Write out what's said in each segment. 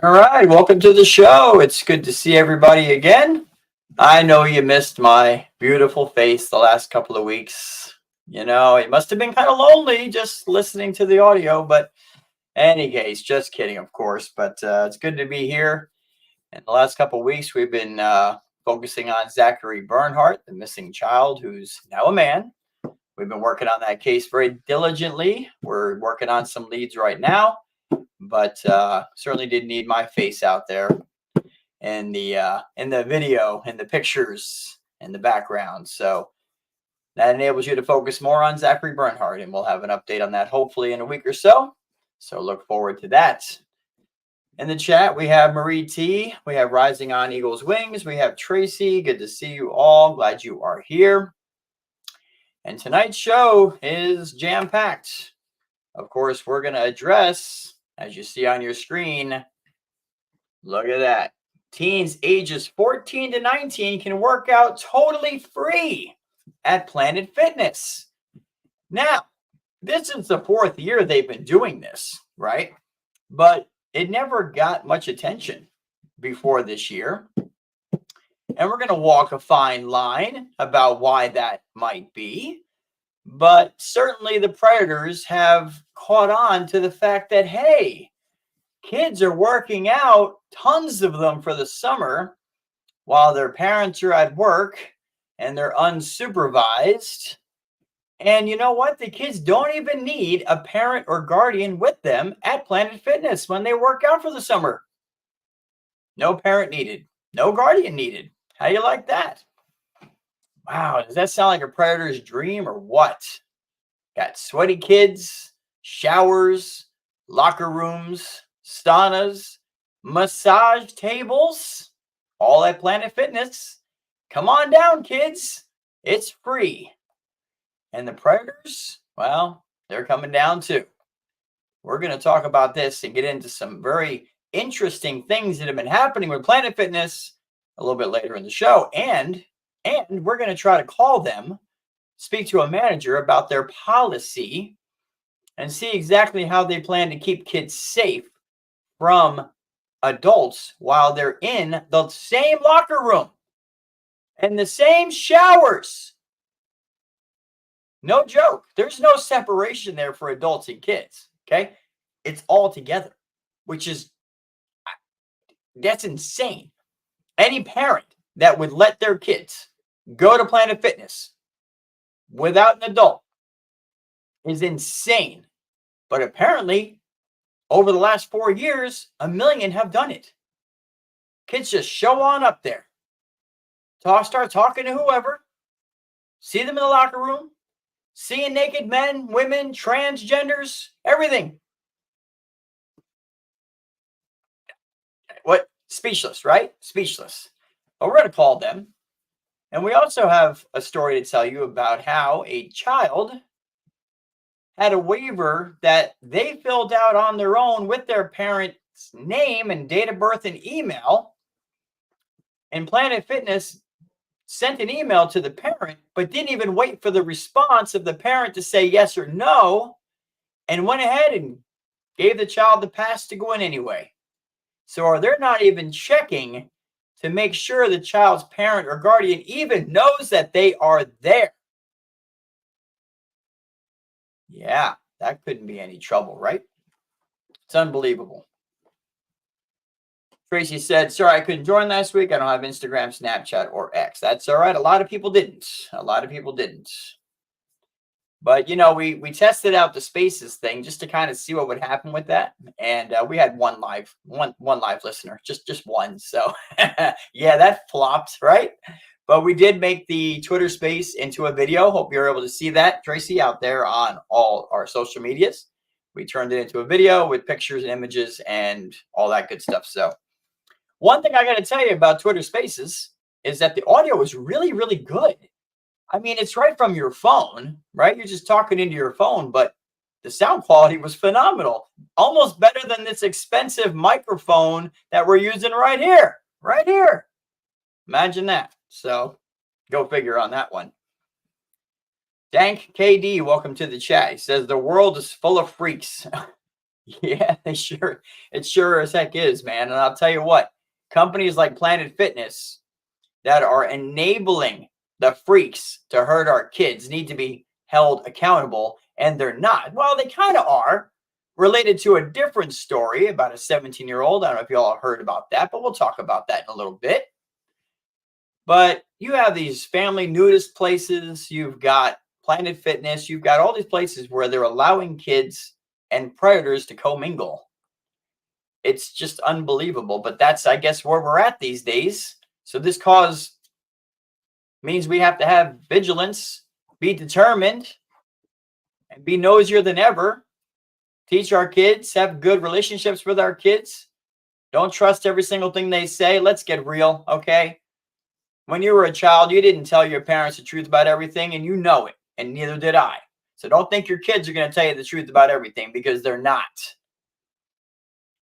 All right, welcome to the show. It's good to see everybody again. I know you missed my beautiful face the last couple of weeks. It must have been kind of lonely just listening to the audio, but any case, just kidding, of course. But it's good to be here. In the last couple of weeks, we've been focusing on Zachary Bernhardt, the missing child, who's now a man. We've been working on that case very diligently. We're working on some leads right now, but certainly did need my face out there in the video, in the pictures, in the background. So that enables you to focus more on Zachary Bernhardt, and we'll have an update on that hopefully in a week or so. So look forward to that. In the chat, we have Marie T. We have Rising on Eagle's Wings. We have Tracy. Good to see you all. Glad you are here. And tonight's show is jam-packed. Of course, we're going to address, as you see on your screen, look at that. Teens ages 14 to 19 can work out totally free at Planet Fitness. Now, this is the fourth year they've been doing this, right? But it never got much attention before this year. And we're going to walk a fine line about why that might be. But certainly the predators have caught on to the fact that, hey, kids are working out, tons of them for the summer, while their parents are at work and they're unsupervised. And you know what? The kids don't even need a parent or guardian with them at Planet Fitness when they work out for the summer. No parent needed. No guardian needed. How do you like that? Wow, does that sound like a predator's dream or what? Got sweaty kids, showers, locker rooms, saunas, massage tables, all at Planet Fitness. Come on down, kids. It's free. And the predators, well, they're coming down too. We're going to talk about this and get into some very interesting things that have been happening with Planet Fitness a little bit later in the show. And we're going to try to call them, speak to a manager about their policy, and see exactly how they plan to keep kids safe from adults while they're in the same locker room and the same showers. No joke. There's no separation there for adults and kids. Okay. It's all together, which is, that's insane. Any parent that would let their kids go to Planet Fitness without an adult is insane. But apparently, over the last 4 years, 1 million have done it. Kids just show on up there. Start talking to whoever. See them in the locker room. Seeing naked men, women, transgenders, everything. What? Speechless, right? Speechless. But we're going to call them. And we also have a story to tell you about how a child had a waiver that they filled out on their own with their parent's name and date of birth and email. And Planet Fitness sent an email to the parent, but didn't even wait for the response of the parent to say yes or no, and went ahead and gave the child the pass to go in anyway. So they're not even checking to make sure the child's parent or guardian even knows that they are there. Yeah, that couldn't be any trouble, right? It's unbelievable. Tracy said, sorry, I couldn't join last week. I don't have Instagram, Snapchat, or X. That's all right. A lot of people didn't. But, we tested out the Spaces thing just to kind of see what would happen with that. And we had one live listener, just one. So, yeah, that flopped, right? But we did make the Twitter Space into a video. Hope you're able to see that, Tracy, out there on all our social medias. We turned it into a video with pictures and images and all that good stuff. So, one thing I got to tell you about Twitter Spaces is that the audio is really, really good. I mean, it's right from your phone, right? You're just talking into your phone, but the sound quality was phenomenal. Almost better than this expensive microphone that we're using right here. Imagine that. So go figure on that one. Dank KD, welcome to the chat. He says, the world is full of freaks. Yeah, it sure as heck is, man. And I'll tell you what, companies like Planet Fitness that are enabling the freaks to hurt our kids need to be held accountable, and they're not. Well, they kind of are, related to a different story about a 17-year-old. I don't know if you all heard about that, but we'll talk about that in a little bit. But you have these family nudist places, you've got Planet Fitness, you've got all these places where they're allowing kids and predators to commingle. It's just unbelievable, but that's, I guess, where we're at these days. So this cause means we have to have vigilance, be determined, and be nosier than ever. Teach our kids, have good relationships with our kids. Don't trust every single thing they say. Let's get real, okay? When you were a child, you didn't tell your parents the truth about everything, and you know it, and neither did I. So don't think your kids are going to tell you the truth about everything, because they're not.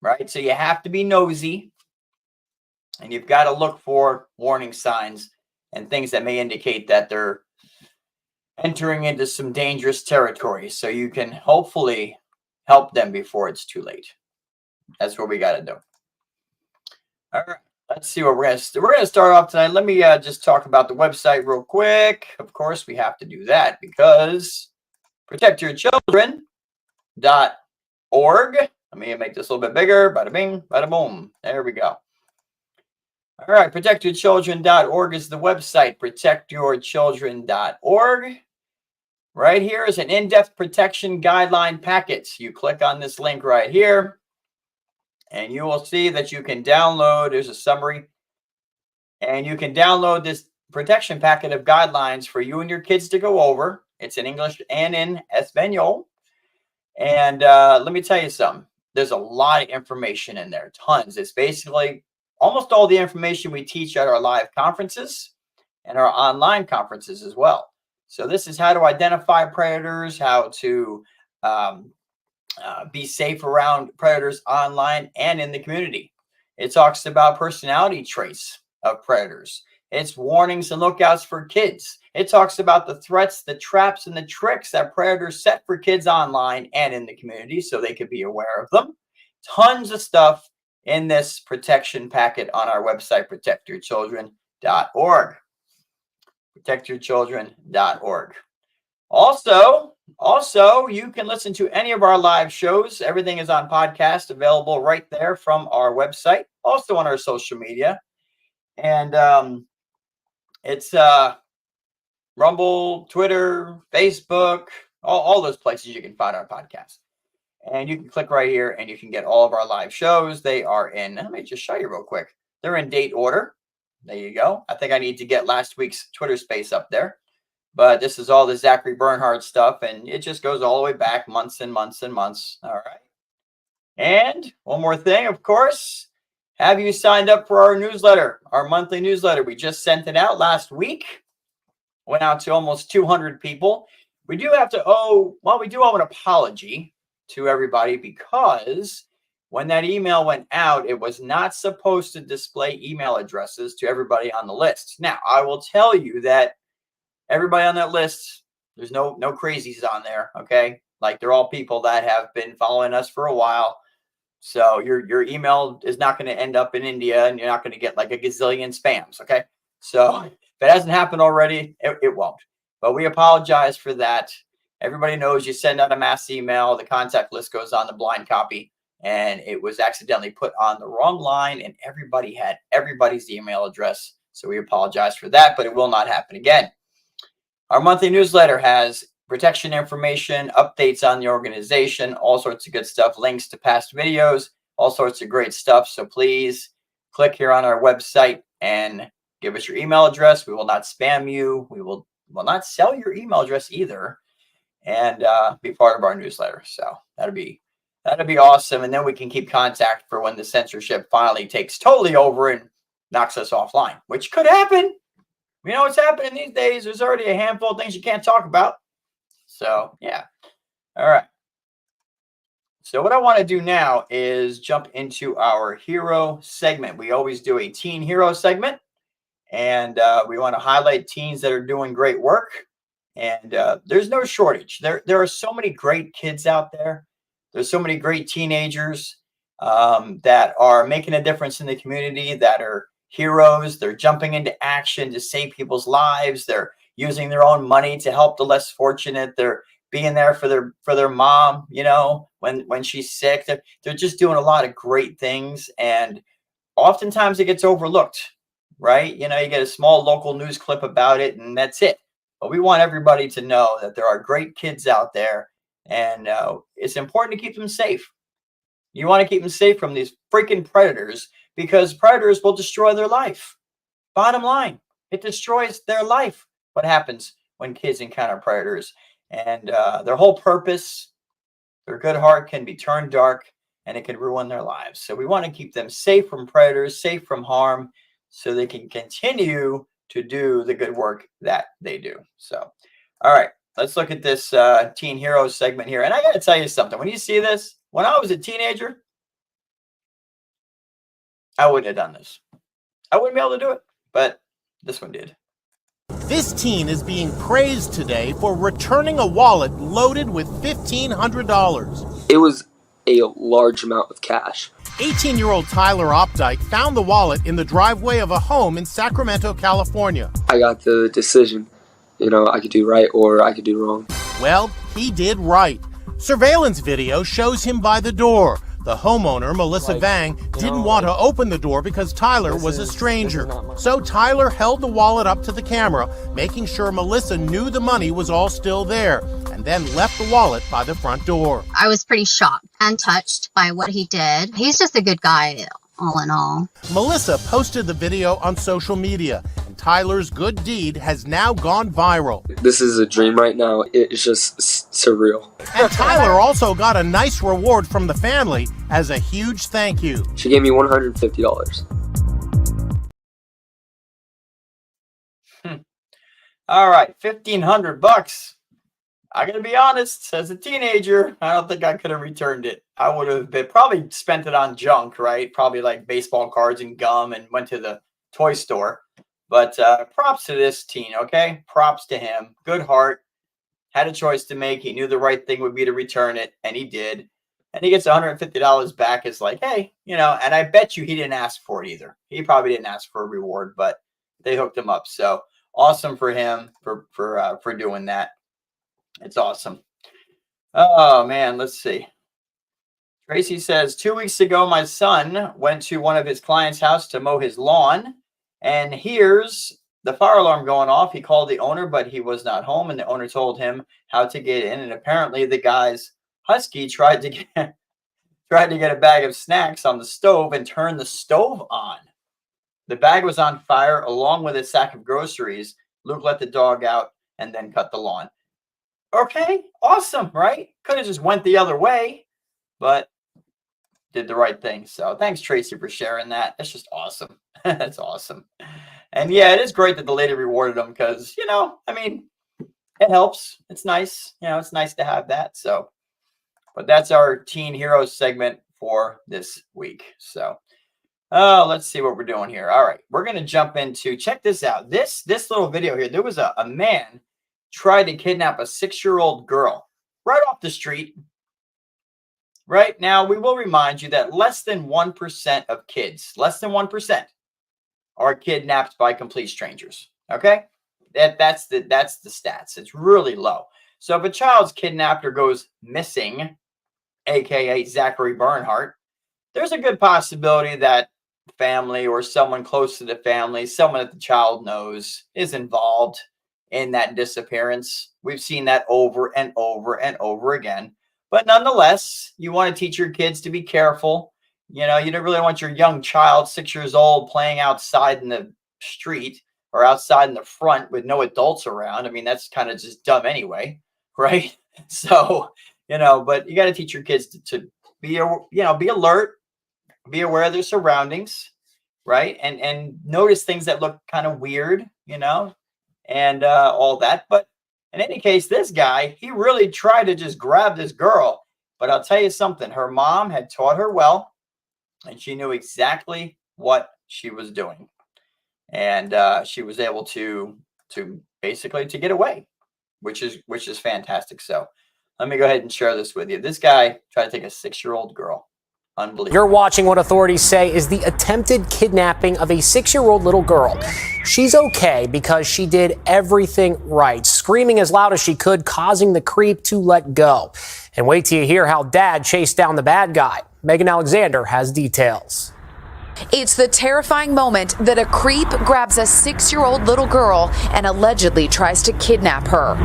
Right? So you have to be nosy, and you've got to look for warning signs and things that may indicate that they're entering into some dangerous territory, so you can hopefully help them before it's too late. That's what we got to do. All right, let's see what we're going to start off tonight. Let me just talk about the website real quick. Of course, we have to do that because protectyourchildren.org. Let me make this a little bit bigger. Bada bing, bada boom. There we go. All right, protectyourchildren.org is the website, protectyourchildren.org. Right here is an in-depth protection guideline packet. You click on this link right here, and you will see that you can download, there's a summary, and you can download this protection packet of guidelines for you and your kids to go over. It's in English and in Espanol. And let me tell you something. There's a lot of information in there, tons. It's basically almost all the information we teach at our live conferences and our online conferences as well. So this is how to identify predators, how to be safe around predators online and in the community. It talks about personality traits of predators. It's warnings and lookouts for kids. It talks about the threats, the traps, and the tricks that predators set for kids online and in the community so they could be aware of them. Tons of stuff in this protection packet on our website, protectyourchildren.org. protectyourchildren.org. Also, you can listen to any of our live shows. Everything is on podcast, available right there from our website, also on our social media. And it's Rumble, Twitter, Facebook, all those places you can find our podcast. And you can click right here and you can get all of our live shows. They are in, let me just show you real quick. They're in date order. There you go. I think I need to get last week's Twitter space up there. But this is all the Zachary Bernhard stuff, and it just goes all the way back months and months and months. All right. And one more thing, of course, have you signed up for our newsletter, our monthly newsletter? We just sent it out last week. Went out to almost 200 people. We do owe an apology to everybody because when that email went out, it was not supposed to display email addresses to everybody on the list. Now, I will tell you that everybody on that list, there's no crazies on there, okay? Like, they're all people that have been following us for a while. So your email is not going to end up in India, and you're not going to get like a gazillion spams, okay? So if it hasn't happened already, it won't. But we apologize for that. Everybody knows you send out a mass email, the contact list goes on the blind copy, and it was accidentally put on the wrong line, and everybody had everybody's email address. So we apologize for that, but it will not happen again. Our monthly newsletter has protection information, updates on the organization, all sorts of good stuff, links to past videos, all sorts of great stuff. So please click here on our website and give us your email address. We will not spam you. We will not sell your email address either, and be part of our newsletter. So that'd be awesome. And then we can keep contact for when the censorship finally takes totally over and knocks us offline, which could happen. You know what's happening these days. There's already a handful of things you can't talk about. So, yeah. All right. So what I want to do now is jump into our hero segment. We always do a teen hero segment, and we want to highlight teens that are doing great work. And there's no shortage. There are so many great kids out there There's so many great teenagers that are making a difference in the community, that are heroes. They're jumping into action to save people's lives. They're using their own money to help the less fortunate. They're being there for their mom, when she's sick. They're just doing a lot of great things, and oftentimes it gets overlooked, right? You get a small local news clip about it, and that's it. But we want everybody to know that there are great kids out there, and it's important to keep them safe. You want to keep them safe from these freaking predators, because predators will destroy their life. Bottom line, it destroys their life. What happens when kids encounter predators? And their whole purpose, their good heart can be turned dark, and it can ruin their lives. So we want to keep them safe from predators, safe from harm, so they can continue to do the good work that they do. So, all right, let's look at this Teen Heroes segment here. And I got to tell you something. When you see this, when I was a teenager, I wouldn't have done this. I wouldn't be able to do it, but this one did. This teen is being praised today for returning a wallet loaded with $1,500. It was a large amount of cash. 18-year-old Tyler Opdyke found the wallet in the driveway of a home in Sacramento, California. I got the decision. I could do right or I could do wrong. Well, he did right. Surveillance video shows him by the door. The homeowner, Melissa Vang, didn't want to open the door because Tyler was a stranger. So Tyler held the wallet up to the camera, making sure Melissa knew the money was all still there, and then left the wallet by the front door. I was pretty shocked and touched by what he did. He's just a good guy, all in all. Melissa posted the video on social media, and Tyler's good deed has now gone viral. This is a dream right now. It's just surreal. And Tyler also got a nice reward from the family as a huge thank you. She gave me $150. All right, $1,500. I gotta be honest, as a teenager, I don't think I could have returned it. I would have probably spent it on junk, right? Probably like baseball cards and gum, and went to the toy store. But props to this teen, okay? Props to him. Good heart. Had a choice to make. He knew the right thing would be to return it, and he did. And he gets $150 back. It's like, hey, and I bet you he didn't ask for it either. He probably didn't ask for a reward, but they hooked him up. So awesome for him for doing that. It's awesome. Oh, man, let's see. Tracy says, 2 weeks ago, my son went to one of his client's house to mow his lawn, and here's the fire alarm going off. He called the owner, but he was not home, and the owner told him how to get in, and apparently the guy's husky tried to get a bag of snacks on the stove and turn the stove on. The bag was on fire along with a sack of groceries. Luke let the dog out and then cut the lawn. Okay, awesome, right? Could have just went the other way, but did the right thing. So thanks, Tracy, for sharing that. That's just awesome. That's awesome. And yeah, it is great that the lady rewarded him because, it helps. It's nice. It's nice to have that. So, but that's our Teen Heroes segment for this week. So, let's see what we're doing here. All right, we're going to jump into, check this out. This little video here, there was a man tried to kidnap a 6-year-old girl right off the street. Right now, we will remind you that less than 1% of kids, less than 1%, are kidnapped by complete strangers. Okay, that's the stats. It's really low. So if a child's kidnapped or goes missing, aka Zachary Bernhardt, there's a good possibility that family or someone close to the family, someone that the child knows, is involved in that disappearance. We've seen that over and over and over again. But nonetheless, you want to teach your kids to be careful. You don't really want your young child, 6 years old, playing outside in the street or outside in the front with no adults around. I mean, that's kind of just dumb anyway, right? So, but you got to teach your kids to be alert, be aware of their surroundings, right? And notice things that look kind of weird, and all that. But in any case, this guy, he really tried to just grab this girl. But I'll tell you something, her mom had taught her well, and she knew exactly what she was doing. And she was able to basically to get away, which is fantastic. So Let me go ahead and share this with you. This guy tried to take a 6-year-old girl. Unbelievable. You're watching what authorities say is the attempted kidnapping of a 6-year-old little girl. She's okay because she did everything right, screaming as loud as she could, causing the creep to let go. And wait till you hear how Dad chased down the bad guy. Megan Alexander has details. It's the terrifying moment that a creep grabs a 6-year-old little girl and allegedly tries to kidnap her.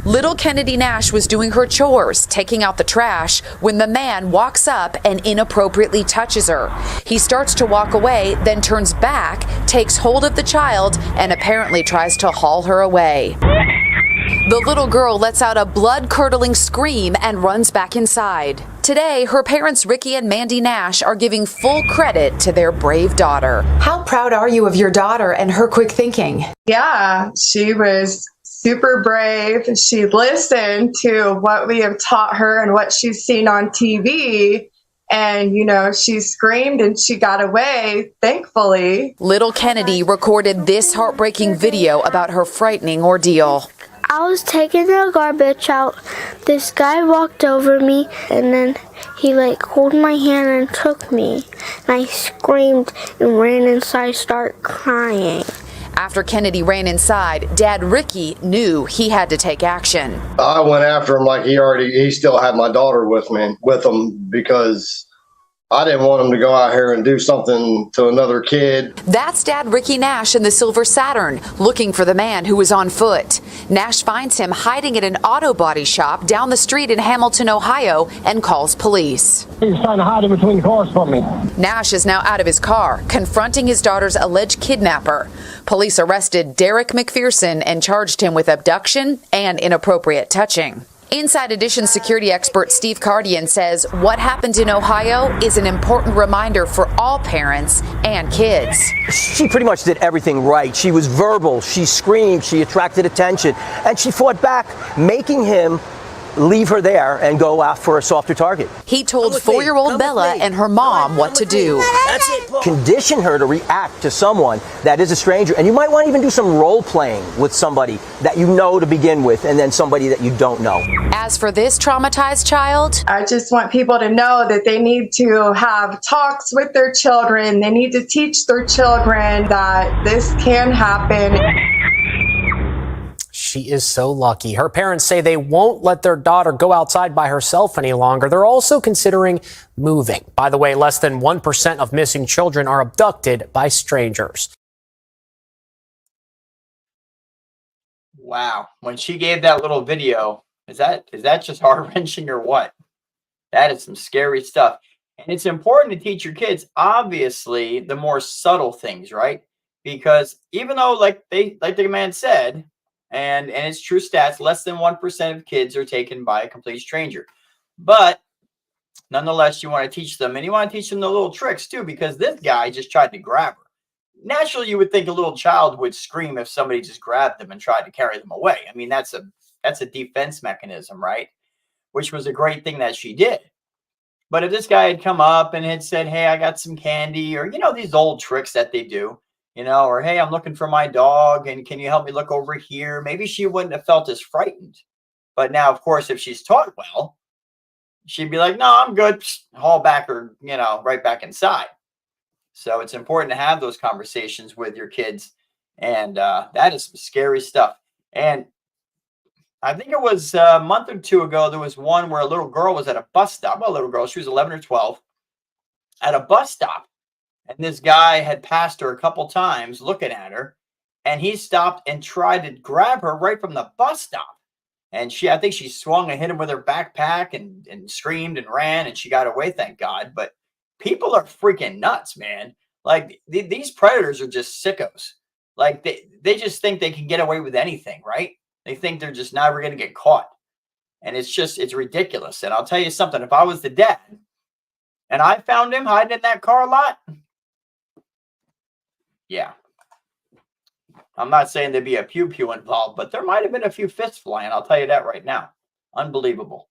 Little Kennedy Nash was doing her chores, taking out the trash, when the man walks up and inappropriately touches her. He starts to walk away, then turns back, takes hold of the child, and apparently tries to haul her away. The little girl lets out a blood-curdling scream and runs back inside. Today, her parents Ricky and Mandy Nash are giving full credit to their brave daughter. How proud are you of your daughter and her quick thinking? Yeah, she was super brave. She listened to what we have taught her and what she's seen on TV. And, she screamed and she got away, thankfully. Little Kennedy recorded this heartbreaking video about her frightening ordeal. I was taking the garbage out. This guy walked over me and then he held my hand and took me. And I screamed and ran inside, started crying. After Kennedy ran inside, Dad Ricky knew he had to take action. I went after him like he still had my daughter with him because I didn't want him to go out here and do something to another kid. That's Dad Ricky Nash in the Silver Saturn, looking for the man who was on foot. Nash finds him hiding at an auto body shop down the street in Hamilton, Ohio, and calls police. He was trying to hide in between cars from me. Nash is now out of his car, confronting his daughter's alleged kidnapper. Police arrested Derek McPherson and charged him with abduction and inappropriate touching. Inside Edition security expert Steve Cardian says what happened in Ohio is an important reminder for all parents and kids. She pretty much did everything right. She was verbal, she screamed, she attracted attention, and she fought back, making him leave her there and go out for a softer target. He told 4-year-old Bella and her mom what to do. That's it. Condition her to react to someone that is a stranger. And you might want to even do some role playing with somebody that you know to begin with and then somebody that you don't know. As for this traumatized child, I just want people to know that they need to have talks with their children. They need to teach their children that this can happen. She is so lucky. Her parents say they won't let their daughter go outside by herself any longer. They're also considering moving. By the way, less than 1% of missing children are abducted by strangers. Wow. When she gave that little video, is that just heart-wrenching or what? That is some scary stuff. And it's important to teach your kids, obviously, the more subtle things, right? Because even though, like the man said, and it's true stats, less than 1% of kids are taken by a complete stranger. But nonetheless, you want to teach them, and you want to teach them the little tricks too, because this guy just tried to grab her. Naturally, you would think a little child would scream if somebody just grabbed them and tried to carry them away. I mean, that's a defense mechanism, right? Which was a great thing that she did. But if this guy had come up and had said, hey, I got some candy, or, these old tricks that they do, or, hey, I'm looking for my dog, and can you help me look over here? Maybe she wouldn't have felt as frightened. But now, of course, if she's taught well, she'd be like, no, I'm good. Haul back or, right back inside. So it's important to have those conversations with your kids. And that is some scary stuff. And I think it was a month or two ago, there was one where a little girl was at a bus stop. Well, a little girl, she was 11 or 12, at a bus stop. And this guy had passed her a couple times looking at her. And he stopped and tried to grab her right from the bus stop. And I think she swung and hit him with her backpack and screamed and ran. And she got away, thank God. But people are freaking nuts, man. Like, these predators are just sickos. Like, they just think they can get away with anything, right? They think they're just never going to get caught. And it's ridiculous. And I'll tell you something. If I was the dad and I found him hiding in that car lot, yeah. I'm not saying there'd be a pew-pew involved, but there might have been a few fists flying. I'll tell you that right now. Unbelievable.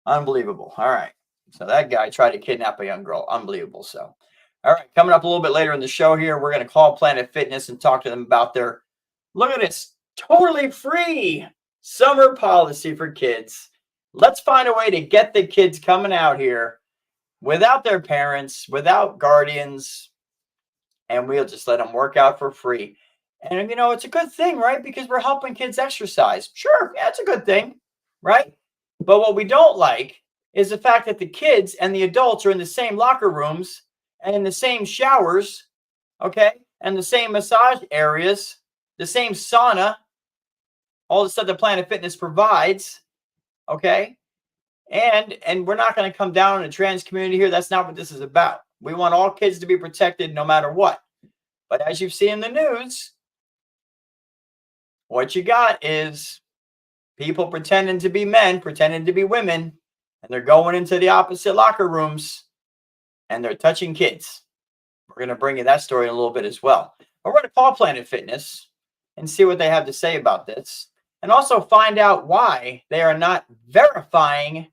Unbelievable. All right. So that guy tried to kidnap a young girl. Unbelievable. So, all right. Coming up a little bit later in the show here, we're going to call Planet Fitness and talk to them about their, look at this, totally free Summer policy for kids. Let's find a way to get the kids coming out here without their parents, without guardians, and we'll just let them work out for free. And you know, it's a good thing, right? Because we're helping kids exercise. Sure, yeah, it's a good thing, right? But what we don't like is the fact that the kids and the adults are in the same locker rooms and in the same showers, okay, and the same massage areas, the same sauna, all the stuff that Planet Fitness provides, okay? And we're not going to come down on the trans community here. That's not what this is about. We want all kids to be protected no matter what. But as you've seen in the news, what you got is people pretending to be men, pretending to be women, and they're going into the opposite locker rooms and they're touching kids. We're going to bring you that story in a little bit as well. But we're going to call Planet Fitness and see what they have to say about this, and also find out why they are not verifying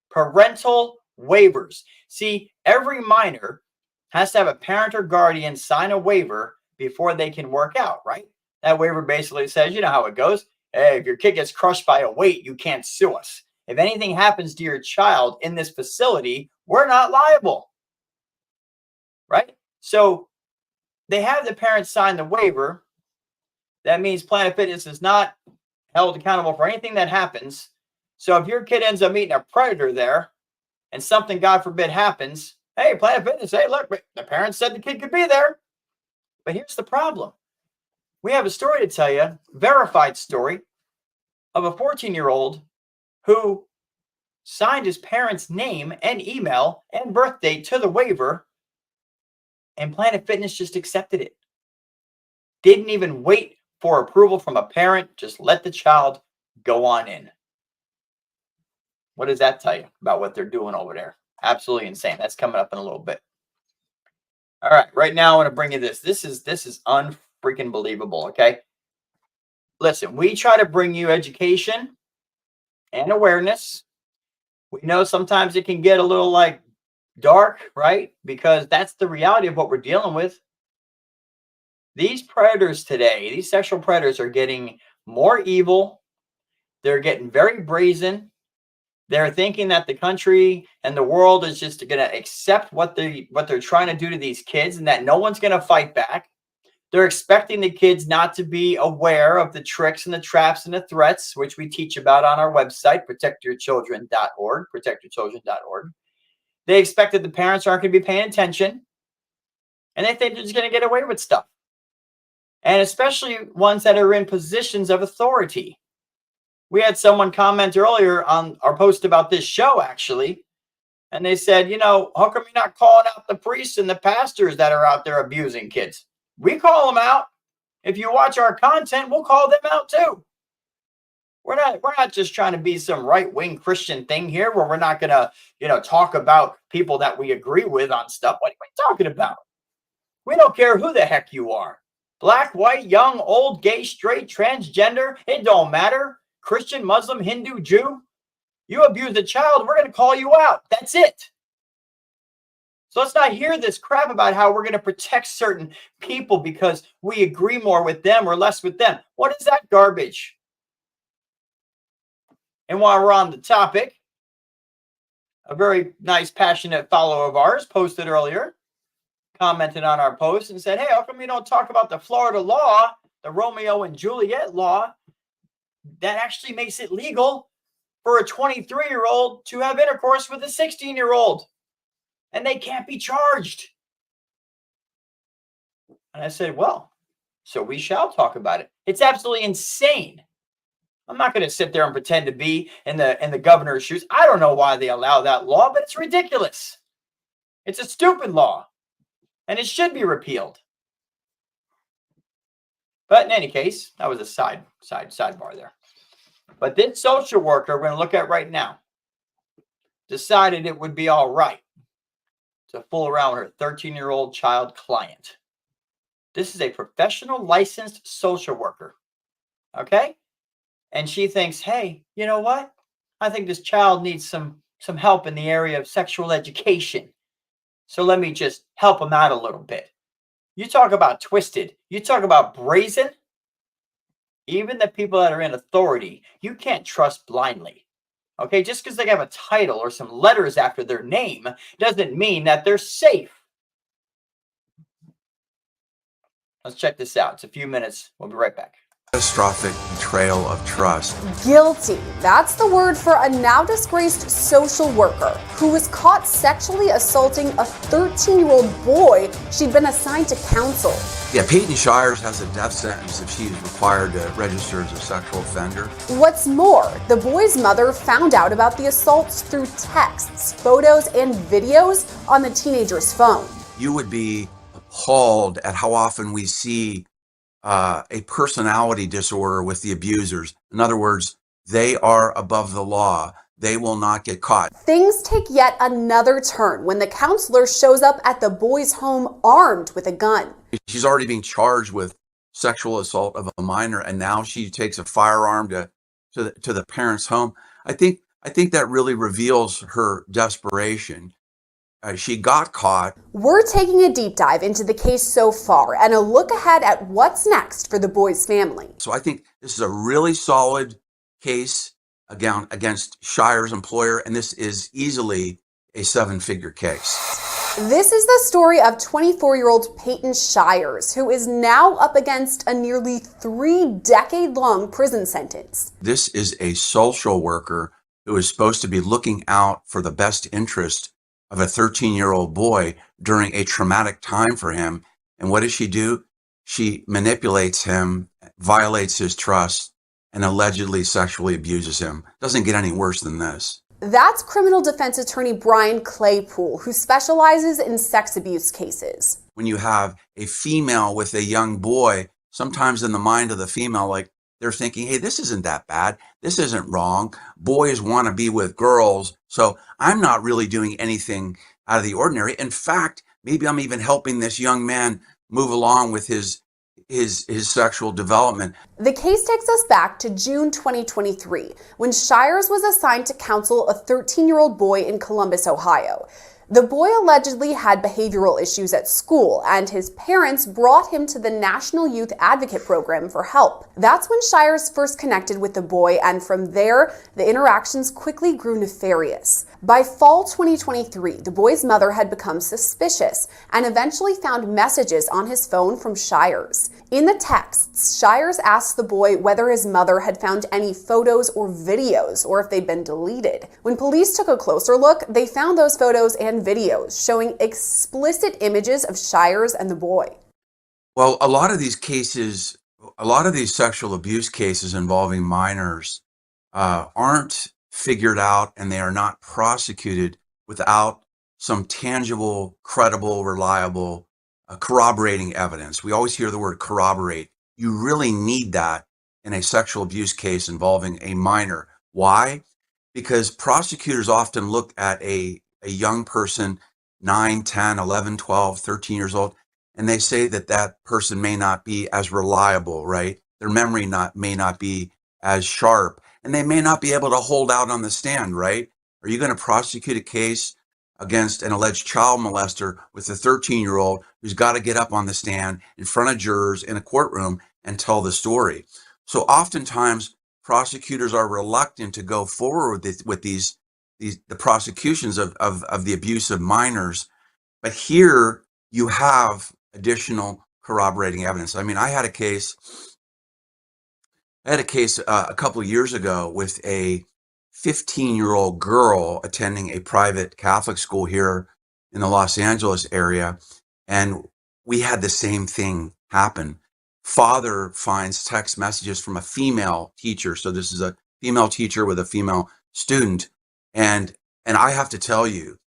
parental waivers. See, every minor has to have a parent or guardian sign a waiver before they can work out, right? That waiver basically says, you know how it goes. Hey, if your kid gets crushed by a weight, you can't sue us. If anything happens to your child in this facility, we're not liable, right? So they have the parents sign the waiver. That means Planet Fitness is not held accountable for anything that happens. So if your kid ends up meeting a predator there and something, God forbid, happens, hey, Planet Fitness, hey, look, the parents said the kid could be there. But here's the problem. We have a story to tell you, verified story, of a 14-year-old who signed his parents' name and email and birth date to the waiver, and Planet Fitness just accepted it. Didn't even wait for approval from a parent, just let the child go on in. What does that tell you about what they're doing over there? Absolutely insane. That's coming up in a little bit. All right, right now I want to bring you this. This is unfreaking believable, okay? Listen, we try to bring you education and awareness. We know sometimes it can get a little like dark, right? Because that's the reality of what we're dealing with. These predators today, these sexual predators are getting more evil. They're getting very brazen. They're thinking that the country and the world is just going to accept what they're trying to do to these kids and that no one's going to fight back. They're expecting the kids not to be aware of the tricks and the traps and the threats, which we teach about on our website, protectyourchildren.org, protectyourchildren.org. They expect that the parents aren't going to be paying attention, and they think they're just going to get away with stuff. And especially ones that are in positions of authority. We had someone comment earlier on our post about this show, actually, and they said, you know, how come you're not calling out the priests and the pastors that are out there abusing kids? We call them out. If you watch our content, we'll call them out too. We're not just trying to be some right-wing Christian thing here where we're not going to, talk about people that we agree with on stuff. What are we talking about? We don't care who the heck you are. Black, white, young, old, gay, straight, transgender, it don't matter. Christian, Muslim, Hindu, Jew. You abuse a child, we're going to call you out. That's it. So let's not hear this crap about how we're going to protect certain people because we agree more with them or less with them. What is that garbage? And while we're on the topic, a very nice, passionate follower of ours posted earlier, commented on our post and said, hey, how come you don't talk about the Florida law, the Romeo and Juliet law, that actually makes it legal for a 23-year-old to have intercourse with a 16-year-old? And they can't be charged. And I said, well, so we shall talk about it. It's absolutely insane. I'm not going to sit there and pretend to be in the governor's shoes. I don't know why they allow that law, but it's ridiculous. It's a stupid law, and it should be repealed. But in any case, that was a sidebar there. But this social worker we're going to look at right now decided it would be all right to fool around with her 13-year-old child client. This is a professional licensed social worker. Okay? And she thinks, hey, you know what? I think this child needs some help in the area of sexual education. So let me just help him out a little bit. You talk about twisted. You talk about brazen. even the people that are in authority, you can't trust blindly. Okay, just because they have a title or some letters after their name doesn't mean that they're safe. Let's check this out. It's a few minutes. We'll be right back. Catastrophic betrayal of trust. Guilty. That's the word for a now disgraced social worker who was caught sexually assaulting a 13-year-old boy she'd been assigned to counsel. Yeah, Peyton Shires has a death sentence if she's required to register as a sexual offender. What's more, the boy's mother found out about the assaults through texts, photos, and videos on the teenager's phone. You would be appalled at how often we see a personality disorder with the abusers. In other words, they are above the law. They will not get caught. Things take yet another turn when the counselor shows up at the boy's home armed with a gun. She's already being charged with sexual assault of a minor, and now she takes a firearm to the parent's home. I think that really reveals her desperation. She got caught. We're taking a deep dive into the case so far and a look ahead at what's next for the boy's family. So I think this is a really solid case against Shire's employer, and this is easily a 7-figure case. This is the story of 24-year-old Peyton Shires, who is now up against a nearly 3-decade-long prison sentence. This is a social worker who is supposed to be looking out for the best interest of a 13-year-old boy during a traumatic time for him. And what does she do? She manipulates him, violates his trust, and allegedly sexually abuses him. Doesn't get any worse than this. That's criminal defense attorney Brian Claypool, who specializes in sex abuse cases. When you have a female with a young boy, sometimes in the mind of the female, like they're thinking, hey, this isn't that bad. This isn't wrong. Boys want to be with girls. So I'm not really doing anything out of the ordinary. In fact, maybe I'm even helping this young man move along with his sexual development. The case takes us back to June 2023, when Shires was assigned to counsel a 13-year-old boy in Columbus, Ohio. The boy allegedly had behavioral issues at school, and his parents brought him to the National Youth Advocate Program for help. That's when Shires first connected with the boy, and from there, the interactions quickly grew nefarious. By fall 2023, the boy's mother had become suspicious and eventually found messages on his phone from Shires. In the texts, Shires asked the boy whether his mother had found any photos or videos, or if they'd been deleted. When police took a closer look, they found those photos and videos showing explicit images of Shires and the boy. Well, a lot of these sexual abuse cases involving minors aren't figured out, and they are not prosecuted without some tangible, credible, reliable, corroborating evidence. We always hear the word corroborate. You really need that in a sexual abuse case involving a minor. Why? Because prosecutors often look at a young person, 9, 10, 11, 12, 13 years old, and they say that person may not be as reliable, right? Their memory may not be as sharp, and they may not be able to hold out on the stand, right? Are you going to prosecute a case against an alleged child molester with a 13-year-old who's got to get up on the stand in front of jurors in a courtroom and tell the story? So oftentimes prosecutors are reluctant to go forward with the prosecutions of the abuse of minors. But here you have additional corroborating evidence. I mean, I had a case a couple of years ago with a 15-year-old girl attending a private Catholic school here in the Los Angeles area, and we had the same thing happen. Father finds text messages from a female teacher. So this is a female teacher with a female student. And I have to tell you,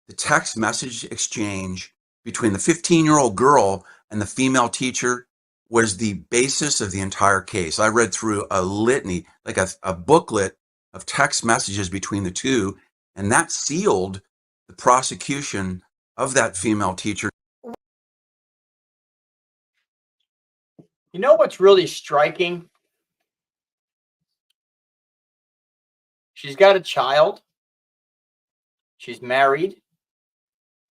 the text message exchange between the 15-year-old girl and the female teacher was the basis of the entire case. I read through a litany, like a booklet of text messages between the two, and that sealed the prosecution of that female teacher. You know what's really striking? She's got a child. She's married.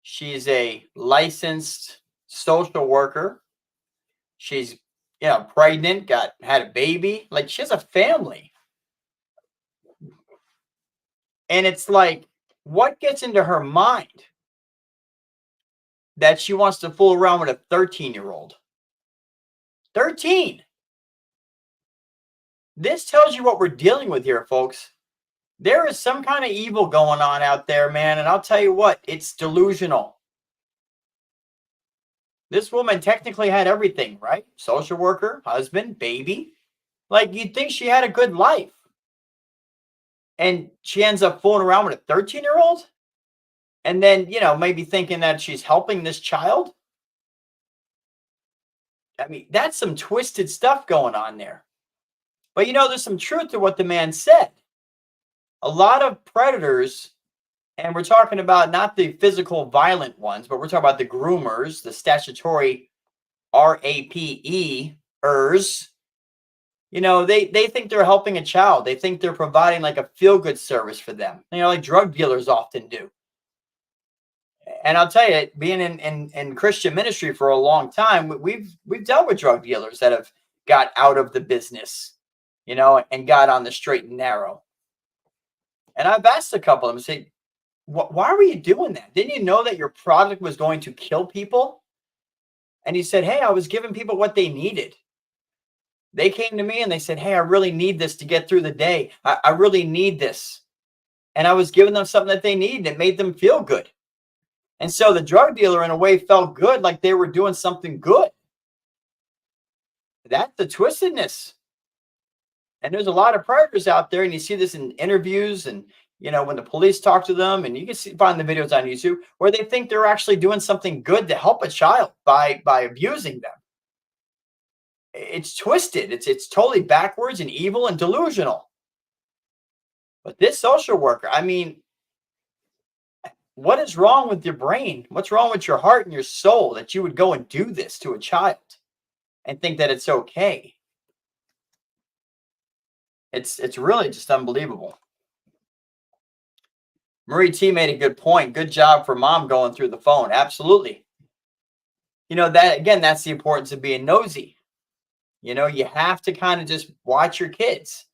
She's a licensed social worker. She's pregnant, had a baby. Like, she has a family. And it's like, what gets into her mind that she wants to fool around with a 13-year-old? 13. This tells you what we're dealing with here, folks. There is some kind of evil going on out there, man. And I'll tell you what, it's delusional. This woman technically had everything, right? Social worker, husband, baby. Like, you'd think she had a good life. And she ends up fooling around with a 13-year-old? And then, maybe thinking that she's helping this child? I mean, that's some twisted stuff going on there. But, there's some truth to what the man said. A lot of predators, and we're talking about not the physical violent ones, but we're talking about the groomers, the statutory RAPE-ers. They think they're helping a child. They think they're providing like a feel-good service for them. Like drug dealers often do. And I'll tell you, being in Christian ministry for a long time, we've dealt with drug dealers that have got out of the business, and got on the straight and narrow. And I've asked a couple of them, say, why were you doing that? Didn't you know that your product was going to kill people? And he said, hey, I was giving people what they needed. They came to me and they said, hey, I really need this to get through the day. I really need this. And I was giving them something that they needed. It made them feel good. And so the drug dealer, in a way, felt good, like they were doing something good. That's the twistedness. And there's a lot of predators out there, and you see this in interviews and, when the police talk to them, and you can find the videos on YouTube where they think they're actually doing something good to help a child by abusing them. It's twisted. It's totally backwards and evil and delusional. But this social worker, I mean, what is wrong with your brain? What's wrong with your heart and your soul that you would go and do this to a child and think that it's okay? It's really just unbelievable. Marie T made a good point. Good job for mom going through the phone. Absolutely. That again, that's the importance of being nosy. You have to kind of just watch your kids.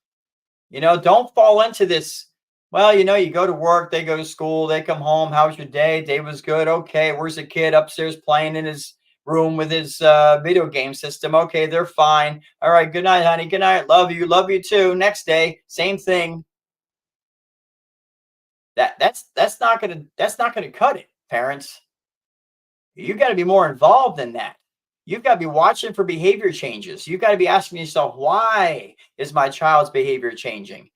Don't fall into this. Well, you go to work, they go to school, they come home. How was your day? Day was good. Okay. Where's the kid? Upstairs playing in his room with his video game system. Okay, they're fine. All right. Good night, honey. Good night. Love you. Love you too. Next day, same thing. That's not gonna cut it, parents. You got to be more involved in that. You've got to be watching for behavior changes. You've got to be asking yourself, why is my child's behavior changing?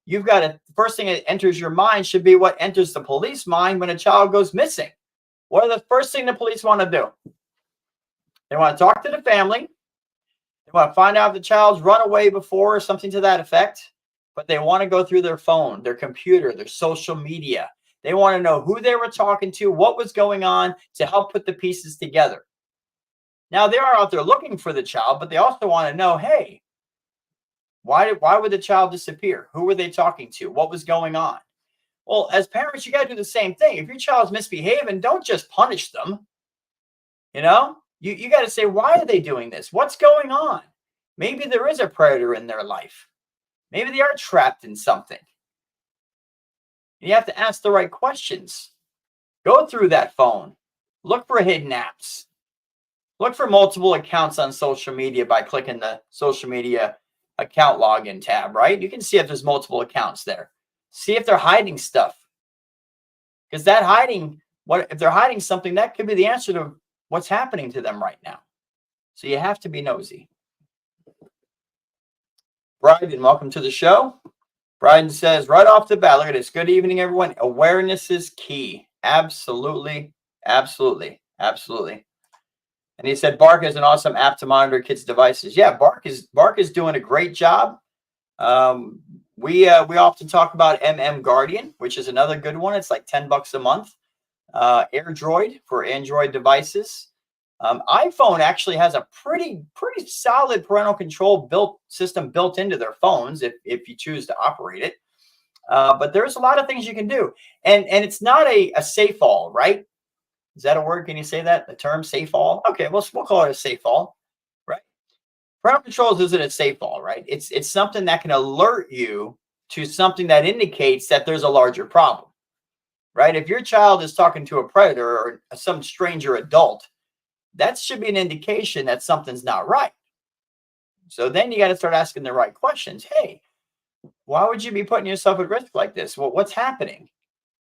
You've got to, the first thing that enters your mind should be what enters the police mind when a child goes missing. What are the first thing the police want to do? They want to talk to the family. They want to find out if the child's run away before or something to that effect. But they want to go through their phone, their computer, their social media. They want to know who they were talking to, what was going on, to help put the pieces together. Now, they are out there looking for the child, but they also want to know, hey, why would the child disappear? Who were they talking to? What was going on? Well, as parents, you got to do the same thing. If your child's misbehaving, don't just punish them. You got to say, why are they doing this? What's going on? Maybe there is a predator in their life. Maybe they are trapped in something. You have to ask the right questions. Go through that phone. Look for hidden apps. Look for multiple accounts on social media by clicking the social media account login tab, right? You can see if there's multiple accounts there. See if they're hiding stuff. Because if they're hiding something, that could be the answer to what's happening to them right now. So you have to be nosy. Bryden, welcome to the show. Bryden says, right off the bat, look at this. Good evening, everyone. Awareness is key. Absolutely, absolutely, absolutely. And he said, Bark is an awesome app to monitor kids' devices. Yeah, Bark is doing a great job. We often talk about Guardian, which is another good one. It's like $10 a month. AirDroid for Android devices. iPhone actually has a pretty solid parental control system built into their phones if you choose to operate it. But there's a lot of things you can do. And it's not a safe all, right? Is that a word? Can you say that? The term safe all? Okay, we'll call it a safe all, right? Parental controls isn't a safe all, right? It's something that can alert you to something that indicates that there's a larger problem, right? If your child is talking to a predator or some stranger adult, that should be an indication that something's not right. So then you got to start asking the right questions. Hey, why would you be putting yourself at risk like this? Well, what's happening,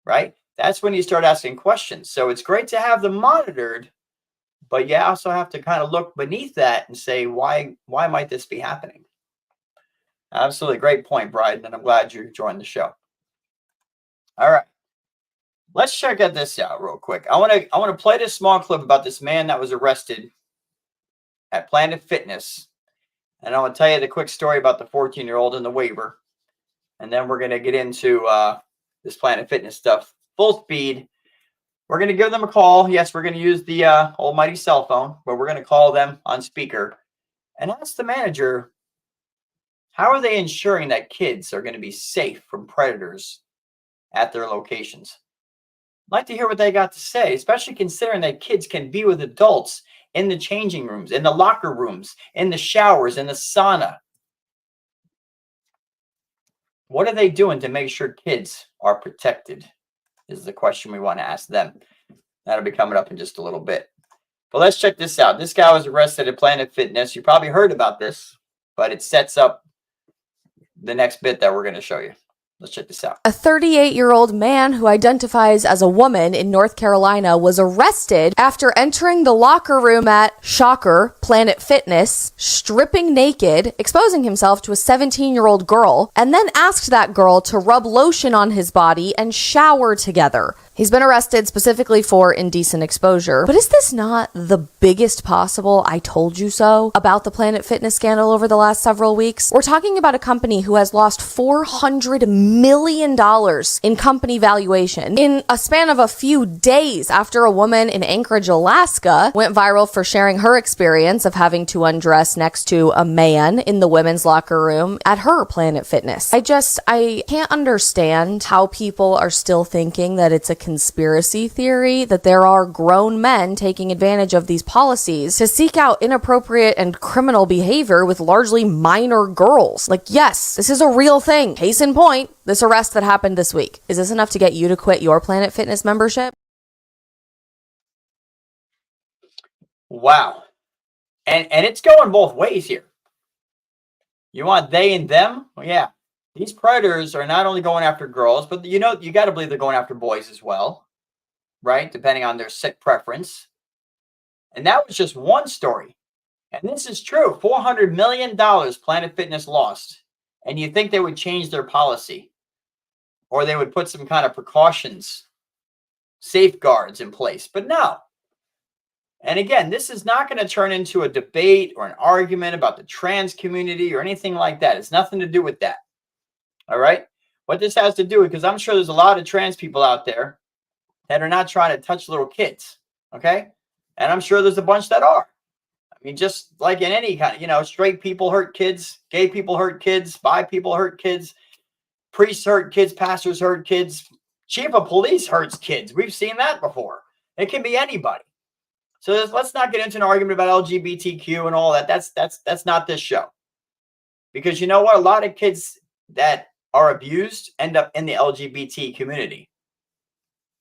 right? That's when you start asking questions. So it's great to have them monitored, but you also have to kind of look beneath that and say, why might this be happening? Absolutely great point, Bryden, and I'm glad you joined the show. All right. Let's check out this out real quick. I want to play this small clip about this man that was arrested at Planet Fitness. And I want to tell you the quick story about the 14-year-old and the waiver. And then we're going to get into this Planet Fitness stuff full speed. We're going to give them a call. Yes, we're going to use the almighty cell phone, but we're going to call them on speaker and ask the manager, how are they ensuring that kids are going to be safe from predators at their locations? I'd like to hear what they got to say, especially considering that kids can be with adults in the changing rooms, in the locker rooms, in the showers, in the sauna. What are they doing to make sure kids are protected? Is the question we want to ask them. That'll be coming up in just a little bit. But let's check this out. This guy was arrested at Planet Fitness. You probably heard about this, but it sets up the next bit that we're going to show you. Let's check this out. A 38-year-old man who identifies as a woman in North Carolina was arrested after entering the locker room at, shocker, Planet Fitness, stripping naked, exposing himself to a 17-year-old girl, and then asked that girl to rub lotion on his body and shower together. He's been arrested specifically for indecent exposure. But is this not the biggest possible I told you so about the Planet Fitness scandal over the last several weeks? We're talking about a company who has lost $400 million in company valuation in a span of a few days after a woman in Anchorage, Alaska went viral for sharing her experience of having to undress next to a man in the women's locker room at her Planet Fitness. I can't understand how people are still thinking that it's a conspiracy theory, that there are grown men taking advantage of these policies to seek out inappropriate and criminal behavior with largely minor girls. Like, yes, this is a real thing. Case in point, this arrest that happened this week. Is this enough to get you to quit your Planet Fitness membership? Wow. And it's going both ways here. You want they and them? Well, yeah. These predators are not only going after girls, but you got to believe they're going after boys as well, right? Depending on their sick preference. And that was just one story. And this is true. $400 million Planet Fitness lost. And you think they would change their policy, or they would put some kind of precautions, safeguards in place. But no. And again, this is not going to turn into a debate or an argument about the trans community or anything like that. It's nothing to do with that. All right. What this has to do with, because I'm sure there's a lot of trans people out there that are not trying to touch little kids. Okay. And I'm sure there's a bunch that are. I mean, just like in any kind of, straight people hurt kids, gay people hurt kids, bi people hurt kids, priests hurt kids, pastors hurt kids, chief of police hurts kids. We've seen that before. It can be anybody. So let's not get into an argument about LGBTQ and all that. That's not this show. Because you know what? A lot of kids that are abused end up in the LGBT community.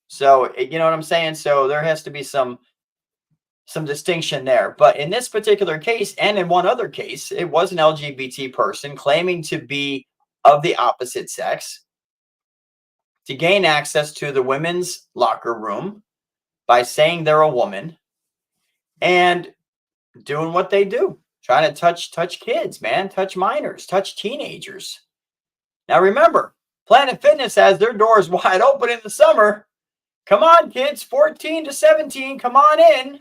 So, you know what I'm saying? So there has to be some distinction there. But in this particular case, and in one other case, it was an LGBT person claiming to be of the opposite sex to gain access to the women's locker room by saying they're a woman and doing what they do, trying to touch kids, man, touch minors, touch teenagers. Now, remember, Planet Fitness has their doors wide open in the summer. Come on, kids, 14 to 17, come on in.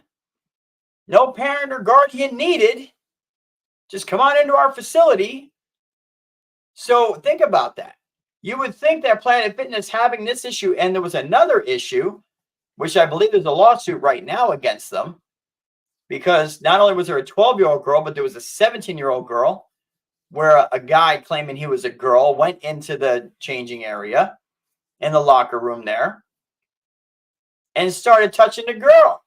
No parent or guardian needed. Just come on into our facility. So think about that. You would think that Planet Fitness having this issue, and there was another issue, which I believe there's a lawsuit right now against them, because not only was there a 12-year-old girl, but there was a 17-year-old girl, where a guy claiming he was a girl went into the changing area in the locker room there and started touching the girl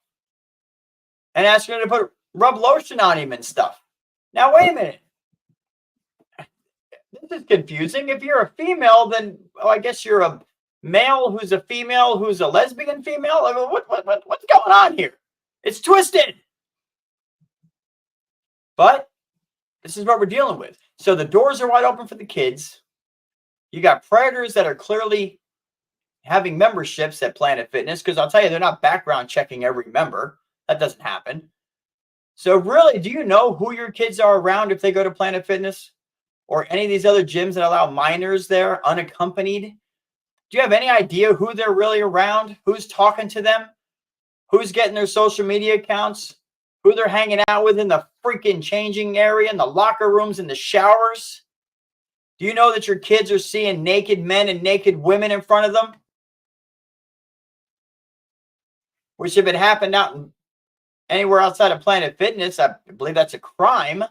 and asking her to rub lotion on him and stuff. Now, wait a minute. This is confusing. If you're a female, then I guess you're a male who's a female who's a lesbian female. I mean, what's going on here? It's twisted. But this is what we're dealing with. So the doors are wide open for the kids. You got predators that are clearly having memberships at Planet Fitness, because I'll tell you, they're not background checking every member. That doesn't happen. So really, do you know who your kids are around if they go to Planet Fitness or any of these other gyms that allow minors there unaccompanied? Do you have any idea who they're really around? Who's talking to them? Who's getting their social media accounts? Who they're hanging out with in the freaking changing area, in the locker rooms, in the showers? Do you know that your kids are seeing naked men and naked women in front of them? Which, if it happened out anywhere outside of Planet Fitness, I believe that's a crime.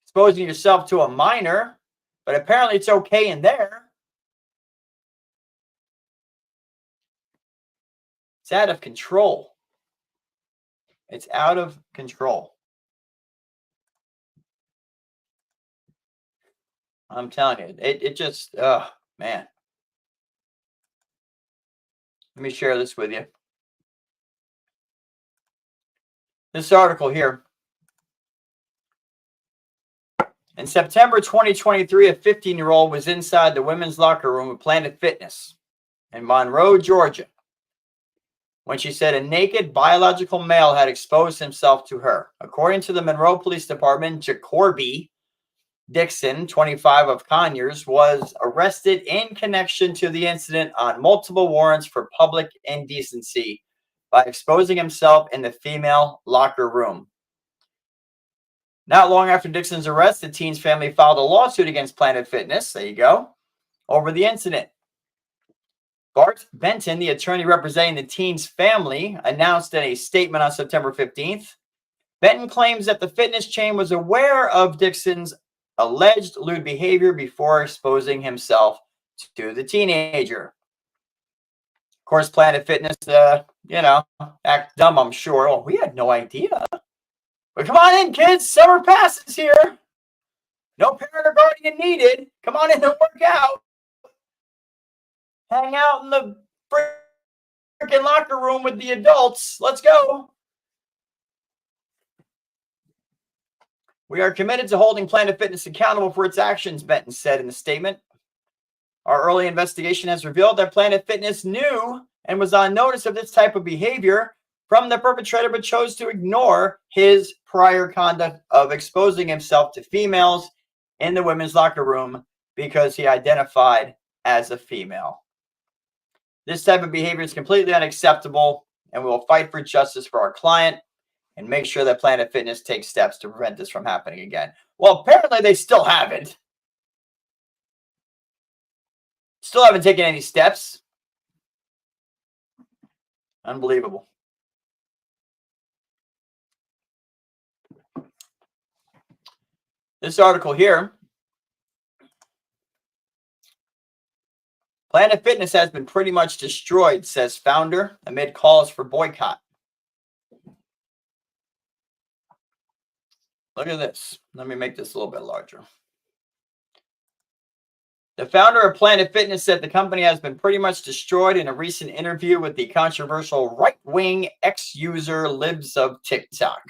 Exposing yourself to a minor, but apparently it's okay in there. It's out of control. It's out of control. I'm telling you, it just, oh, man. Let me share this with you. This article here. In September 2023, a 15-year-old was inside the women's locker room of Planet Fitness in Monroe, Georgia, when she said a naked biological male had exposed himself to her. According to the Monroe Police Department, Jacoby Dixon, 25, of Conyers, was arrested in connection to the incident on multiple warrants for public indecency by exposing himself in the female locker room. Not long after Dixon's arrest, the teen's family filed a lawsuit against Planet Fitness, there you go, over the incident. Bart Benton, the attorney representing the teen's family, announced in a statement on September 15th. Benton claims that the fitness chain was aware of Dixon's alleged lewd behavior before exposing himself to the teenager. Of course, Planet Fitness, act dumb, I'm sure. Oh, we had no idea. But come on in, kids. Summer pass is here. No parent or guardian needed. Come on in and work out. Hang out in the freaking locker room with the adults. Let's go. We are committed to holding Planet Fitness accountable for its actions, Benton said in the statement. Our early investigation has revealed that Planet Fitness knew and was on notice of this type of behavior from the perpetrator, but chose to ignore his prior conduct of exposing himself to females in the women's locker room because he identified as a female. This type of behavior is completely unacceptable, and we will fight for justice for our client and make sure that Planet Fitness takes steps to prevent this from happening again. Well, apparently they still haven't. Still haven't taken any steps. Unbelievable. This article here. Planet Fitness has been pretty much destroyed, says founder, amid calls for boycott. Look at this. Let me make this a little bit larger. The founder of Planet Fitness said the company has been pretty much destroyed in a recent interview with the controversial right-wing ex-user Libs of TikTok.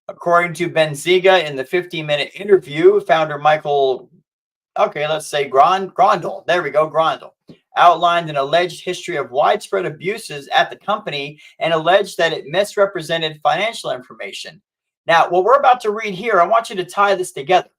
According to Benziga, in the 15-minute interview, founder Michael, Grondel, there we go, Grondel, outlined an alleged history of widespread abuses at the company and alleged that it misrepresented financial information. Now, what we're about to read here, I want you to tie this together.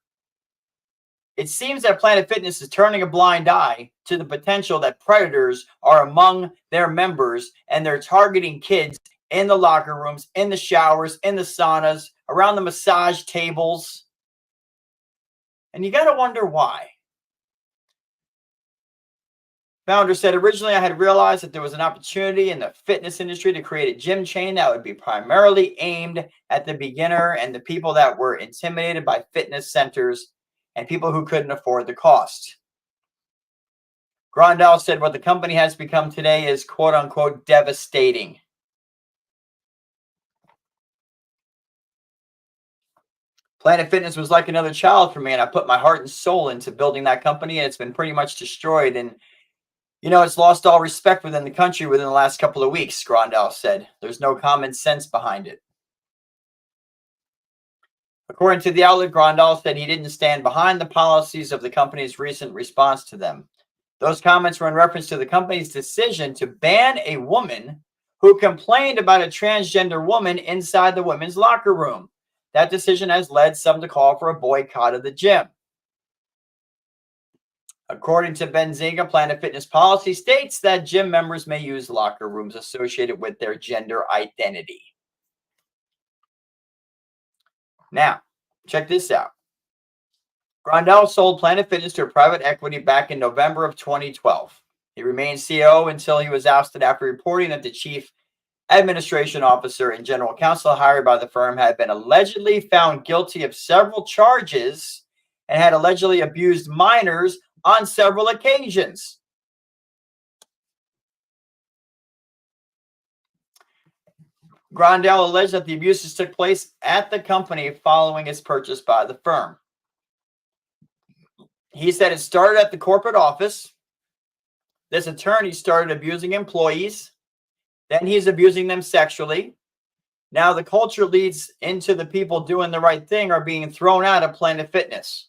It seems that Planet Fitness is turning a blind eye to the potential that predators are among their members, and they're targeting kids in the locker rooms, in the showers, in the saunas, around the massage tables. And you got to wonder why. Founder said, originally I had realized that there was an opportunity in the fitness industry to create a gym chain that would be primarily aimed at the beginner and the people that were intimidated by fitness centers and people who couldn't afford the cost. Grondel said what the company has become today is quote unquote devastating. Planet Fitness was like another child for me, and I put my heart and soul into building that company, and it's been pretty much destroyed. And, it's lost all respect within the country within the last couple of weeks, Grandal said. There's no common sense behind it. According to the outlet, Grandal said he didn't stand behind the policies of the company's recent response to them. Those comments were in reference to the company's decision to ban a woman who complained about a transgender woman inside the women's locker room. That decision has led some to call for a boycott of the gym. According to Benzinga, Planet Fitness policy states that gym members may use locker rooms associated with their gender identity. Now, check this out. Grandal sold Planet Fitness to a private equity back in November of 2012. He remained CEO until he was ousted after reporting that the chief administration officer and general counsel hired by the firm had been allegedly found guilty of several charges and had allegedly abused minors on several occasions. Grandal alleged that the abuses took place at the company following its purchase by the firm. He said it started at the corporate office. This attorney started abusing employees. Then he's abusing them sexually. Now the culture leads into the people doing the right thing are being thrown out of Planet Fitness.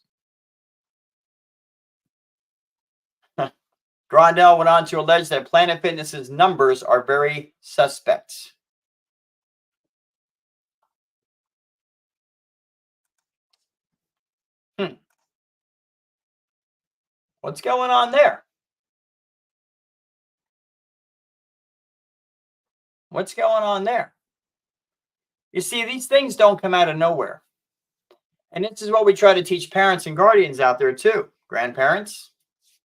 Grandal went on to allege that Planet Fitness's numbers are very suspect. What's going on there? What's going on there? You see, these things don't come out of nowhere. And this is what we try to teach parents and guardians out there too. Grandparents,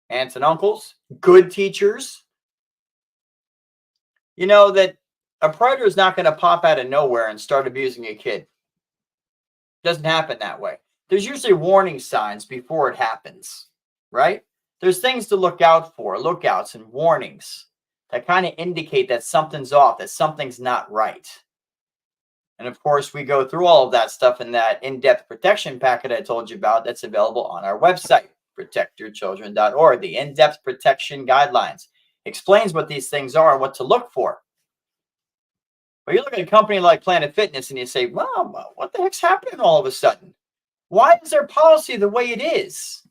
aunts and uncles, good teachers. You know that a predator is not going to pop out of nowhere and start abusing a kid. It doesn't happen that way. There's usually warning signs before it happens, right? There's things to look out for, lookouts and warnings that kind of indicate that something's off, that something's not right. And of course, we go through all of that stuff in that in-depth protection packet I told you about that's available on our website, protectyourchildren.org. The in-depth protection guidelines explains what these things are and what to look for. But you look at a company like Planet Fitness and you say, well, what the heck's happening all of a sudden? Why is their policy the way it is?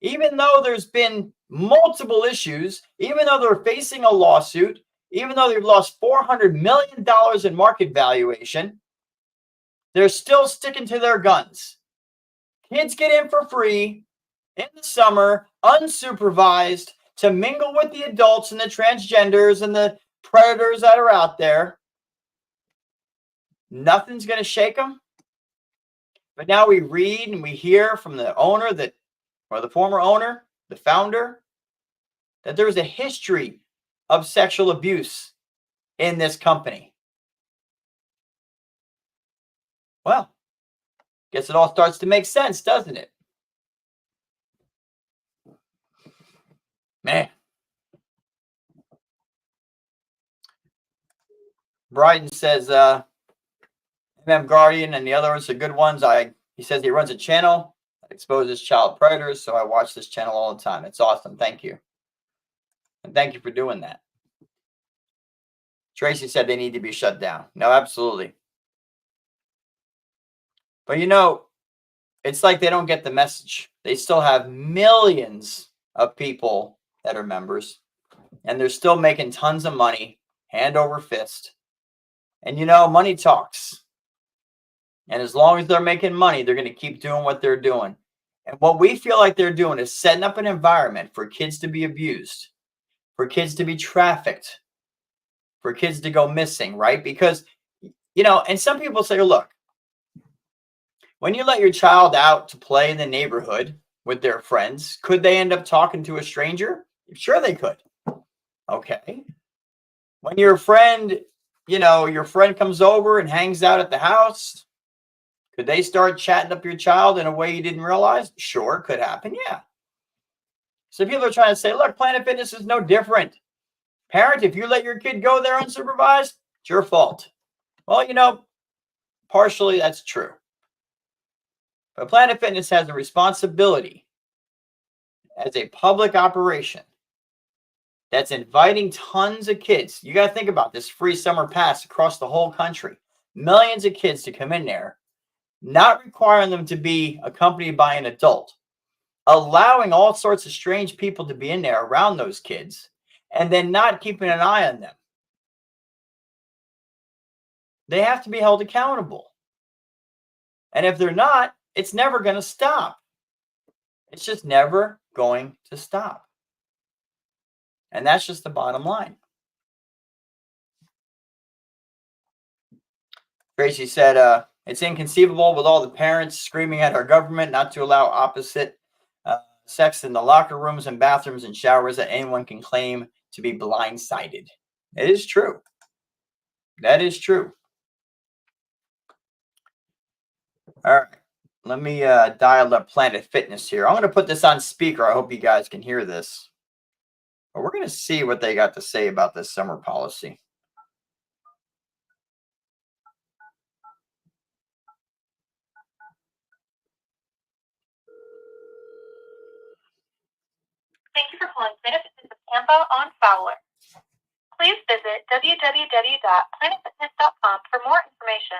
Even though there's been multiple issues, even though they're facing a lawsuit, even though they've lost $400 million in market valuation, they're still sticking to their guns. Kids get in for free in the summer, unsupervised, to mingle with the adults and the transgenders and the predators that are out there. Nothing's going to shake them. But now we read and we hear from the owner or the former owner, the founder, that there's a history of sexual abuse in this company. Well, guess it all starts to make sense, doesn't it? Man. Bryden says, MM Guardian and the others are good ones. He says he runs a channel that exposes child predators, so I watch this channel all the time. It's awesome. Thank you. And thank you for doing that. Tracy said they need to be shut down. No, absolutely. But it's like they don't get the message. They still have millions of people that are members, and they're still making tons of money, hand over fist. And money talks. And as long as they're making money, they're going to keep doing what they're doing. And what we feel like they're doing is setting up an environment for kids to be abused, for kids to be trafficked, for kids to go missing, right? Because, and some people say, look, when you let your child out to play in the neighborhood with their friends, could they end up talking to a stranger? Sure they could. Okay. When your friend comes over and hangs out at the house, could they start chatting up your child in a way you didn't realize? Sure, could happen, yeah. So people are trying to say, look, Planet Fitness is no different. Parent, if you let your kid go there unsupervised, it's your fault. Well, partially that's true. But Planet Fitness has a responsibility as a public operation that's inviting tons of kids. You got to think about this free summer pass across the whole country. Millions of kids to come in there, not requiring them to be accompanied by an adult, allowing all sorts of strange people to be in there around those kids, and then not keeping an eye on them. They have to be held accountable. And if they're not, it's never going to stop. It's just never going to stop. And that's just the bottom line. Tracy said, it's inconceivable with all the parents screaming at our government not to allow opposite sex in the locker rooms and bathrooms and showers that anyone can claim to be blindsided. It is true. That is true. All right. Let me dial up Planet Fitness here. I'm going to put this on speaker. I hope you guys can hear this. But we're going to see what they got to say about this summer policy. Thank you for calling Planet Fitness of Tampa on Fowler. Please visit www.planetfitness.com for more information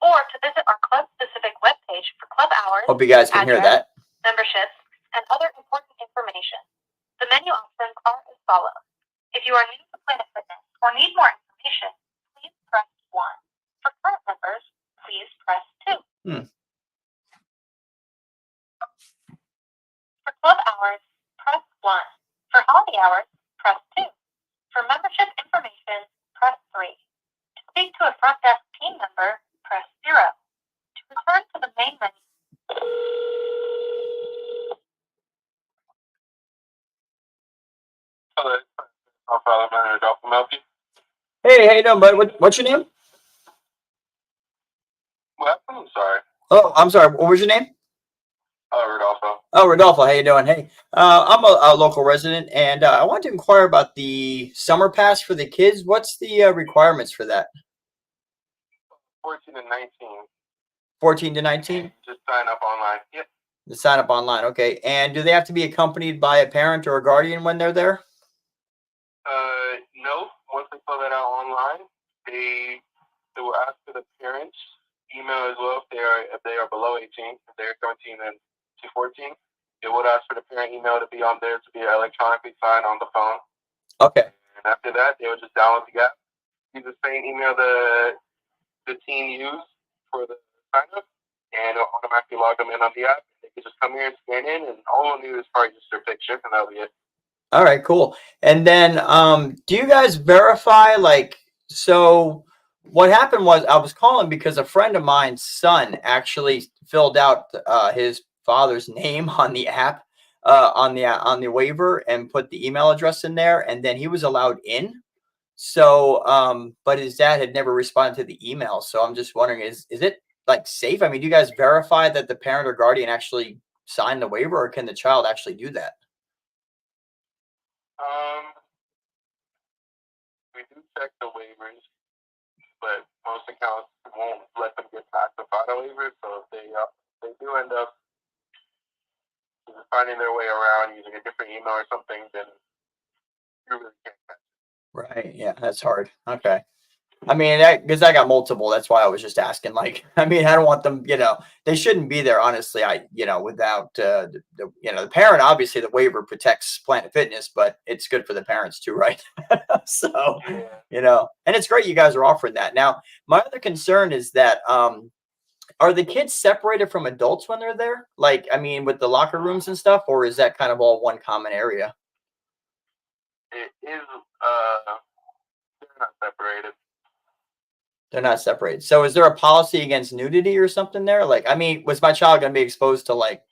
or to visit our club-specific webpage for club hours, Hope you guys can hear that. memberships, and other important information. The menu options are as follows. If you are new to Planet Fitness or need more information, please press 1. For current members, please press 2. For club hours, press 1. For holiday hours, press 2. For membership information, press 3. To speak to a front desk team member, press 0. To return to the main menu. Hello. I'm Father Manager Dolphin Melky. Hey, how you doing, bud? What's your name? What? I'm sorry. Oh, I'm sorry. What was your name? Rodolfo. Oh, Rodolfo. How you doing? Hey, I'm a local resident, and I wanted to inquire about the summer pass for the kids. What's the requirements for that? 14 and 19. 14 to 19? Just sign up online. Yep. The sign up online. Okay. And do they have to be accompanied by a parent or a guardian when they're there? No. Once they fill that out online, they will ask for the parents' email as well if they are below 18. If they're 17 and to 14, it would ask for the parent email to be on there to be electronically signed on the phone. Okay. And after that, they would just download the app, use the same email the teen used for the sign up, and it'll automatically log them in on the app. They can just come here and scan in, and all we'll need is probably just their picture, and that'll be it. All right, cool. And then do you guys verify, like, so what happened was I was calling because a friend of mine's son actually filled out his father's name on the app, on the waiver, and put the email address in there, and then he was allowed in. So, but his dad had never responded to the email. So I'm just wondering, is it like safe? I mean, do you guys verify that the parent or guardian actually signed the waiver, or can the child actually do that? We do check the waivers, but most accounts won't let them get past the final waiver. So if they do end up finding their way around using a different email or something, then you really can't catch it. Right. Yeah, that's hard. Okay. I mean, because I got multiple. That's why I was just asking. Like, I mean, I don't want them. They shouldn't be there. Honestly, without the parent. Obviously, the waiver protects Planet Fitness, but it's good for the parents too, right? So, and it's great you guys are offering that. Now, my other concern is that are the kids separated from adults when they're there? Like, I mean, with the locker rooms and stuff, or is that kind of all one common area? It is. They're not separated. They're not separated. So is there a policy against nudity or something there? Like, I mean, was my child going to be exposed to like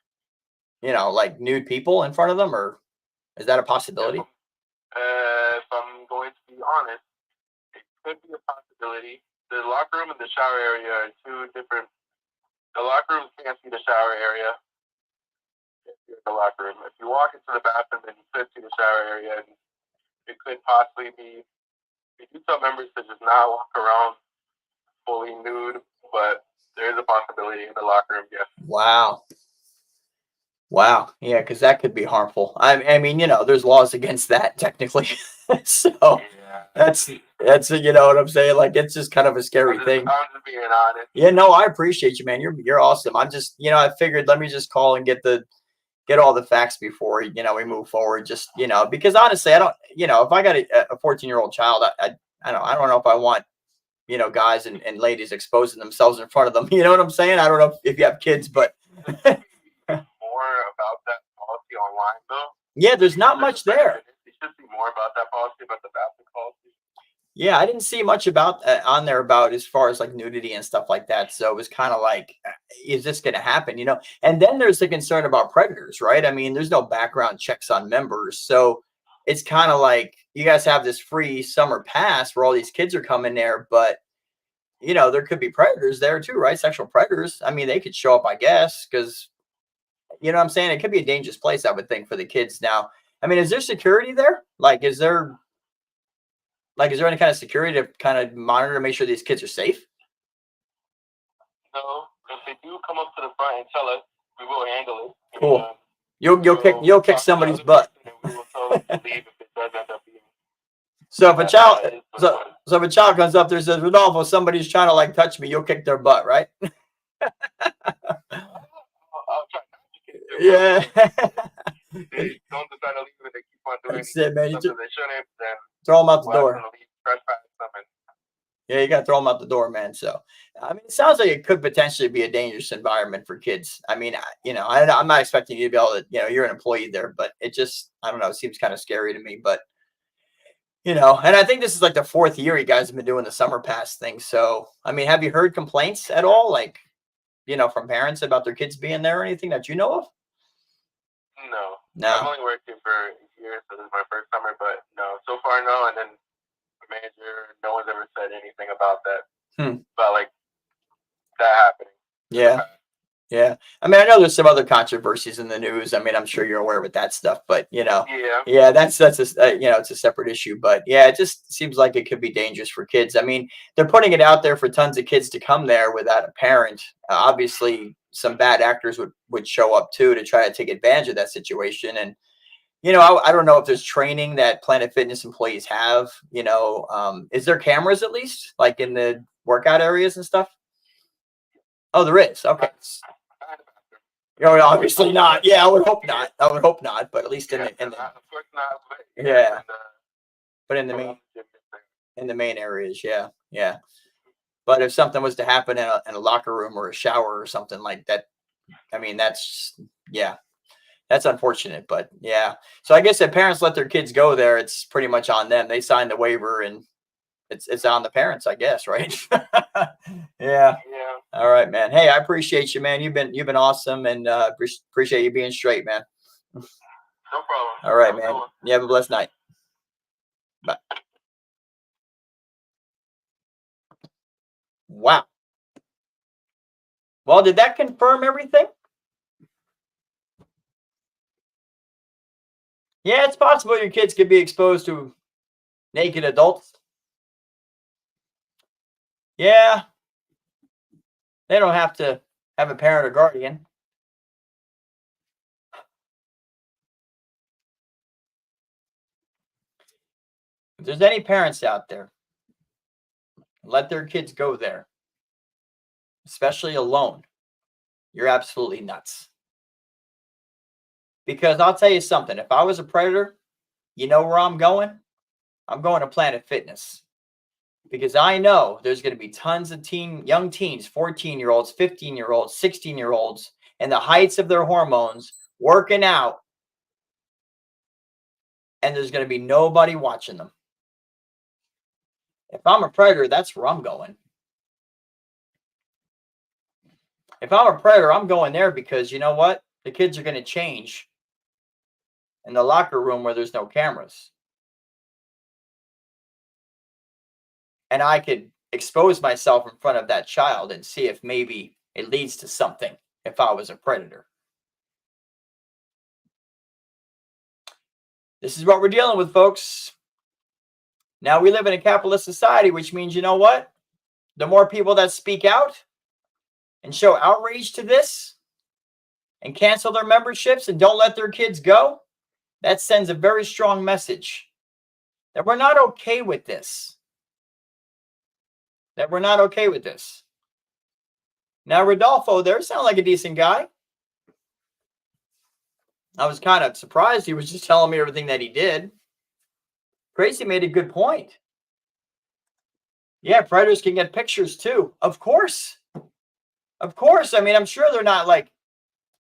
nude people in front of them, or is that a possibility? If I'm going to be honest, it could be a possibility. The locker room and the shower area are two different. The locker room can't see the shower area. If you're in the locker room, if you walk into the bathroom, then you could see the shower area, and it could possibly be. We do tell members to just not walk around fully nude, but there is a possibility in the locker room. Yeah. Wow. Wow. Yeah, because that could be harmful. I mean, there's laws against that technically. So that's you know what I'm saying? Like, it's just kind of a scary thing. I'm just being honest. Yeah, no, I appreciate you, man. You're awesome. I'm just, I figured let me just call and get all the facts before, we move forward. Just, because honestly, I don't, if I got a 14-year-old child, I don't know if I want, guys and ladies exposing themselves in front of them. You know what I'm saying? I don't know if you have kids, but More about that policy online, though. yeah, there's not much there. You should see more about that policy, about the basket policy. Yeah, I didn't see much about on there about as far as like nudity and stuff like that. So it was kind of like, is this going to happen? And then there's the concern about predators, right? I mean, there's no background checks on members. So it's kind of like you guys have this free summer pass where all these kids are coming there, but there could be predators there too, right? Sexual predators. I mean, they could show up, I guess, because you know what I'm saying? It could be a dangerous place, I would think, for the kids. Now, I mean, is there security there? Is there any kind of security to kind of monitor to make sure these kids are safe? No, if they do come up to the front and tell us, we will handle it. Cool. You'll kick somebody's butt. We will totally leave if it does end up being. So if a child comes up there and says, Rodolfo, somebody's trying to like touch me, you'll kick their butt, right? I'll try not to kick their Yeah. They don't decide to leave and they keep on doing That's it, man. something they shouldn't, then Throw them out the door. trespass them and Yeah, you got to throw them out the door, man. So, I mean, it sounds like it could potentially be a dangerous environment for kids. I mean, I'm not expecting you to be able to, you're an employee there, but it just, I don't know, it seems kind of scary to me. But, and I think this is like the 4th year you guys have been doing the summer pass thing. So, I mean, have you heard complaints at all, like, from parents about their kids being there or anything that you know of? no. No. I've only worked here for a year, so this is my first summer, but no, so far no. And then the manager, no one's ever said anything about that. About like that happening. Yeah. Yeah. I mean, I know there's some other controversies in the news. I mean, I'm sure you're aware with that stuff, but yeah, that's a, it's a separate issue, but yeah, it just seems like it could be dangerous for kids. I mean, they're putting it out there for tons of kids to come there without a parent. Obviously some bad actors would show up too, to try to take advantage of that situation. And, I don't know if there's training that Planet Fitness employees have, is there cameras at least like in the workout areas and stuff? Oh, there is. Okay. Obviously not. Yeah, I would hope not. But at least in the of course not. But yeah. But in the main areas, yeah. But if something was to happen in a locker room or a shower or something like that, I mean, that's unfortunate. But yeah, so I guess if parents let their kids go there, it's pretty much on them. They signed the waiver, and it's on the parents, I guess, right? Yeah. All right, man. Hey, I appreciate you, man. You've been awesome, and appreciate you being straight, man. No problem. All right, man. You have a blessed night. Bye. Wow. Well, did that confirm everything? Yeah, it's possible your kids could be exposed to naked adults. Yeah. They don't have to have a parent or guardian. If there's any parents out there, let their kids go there, especially alone, you're absolutely nuts. Because I'll tell you something, if I was a predator, you know where I'm going? I'm going to Planet Fitness. Because I know there's going to be tons of young teens, 14-year-olds, 15-year-olds, 16-year-olds, and the heights of their hormones working out. And there's going to be nobody watching them. If I'm a predator, that's where I'm going. If I'm a predator, I'm going there because you know what? The kids are going to change in the locker room where there's no cameras. And I could expose myself in front of that child and see if maybe it leads to something if I was a predator. This is what we're dealing with, folks. Now we live in a capitalist society, which means, you know what? The more people that speak out, and show outrage to this and cancel their memberships and don't let their kids go, that sends a very strong message that we're not okay with this. That we're not okay with this. Now, Rodolfo there sounded like a decent guy. I was kind of surprised he was just telling me everything that he did. Gracie made a good point. Yeah, predators can get pictures too. Of course. Of course. I mean, I'm sure they're not like,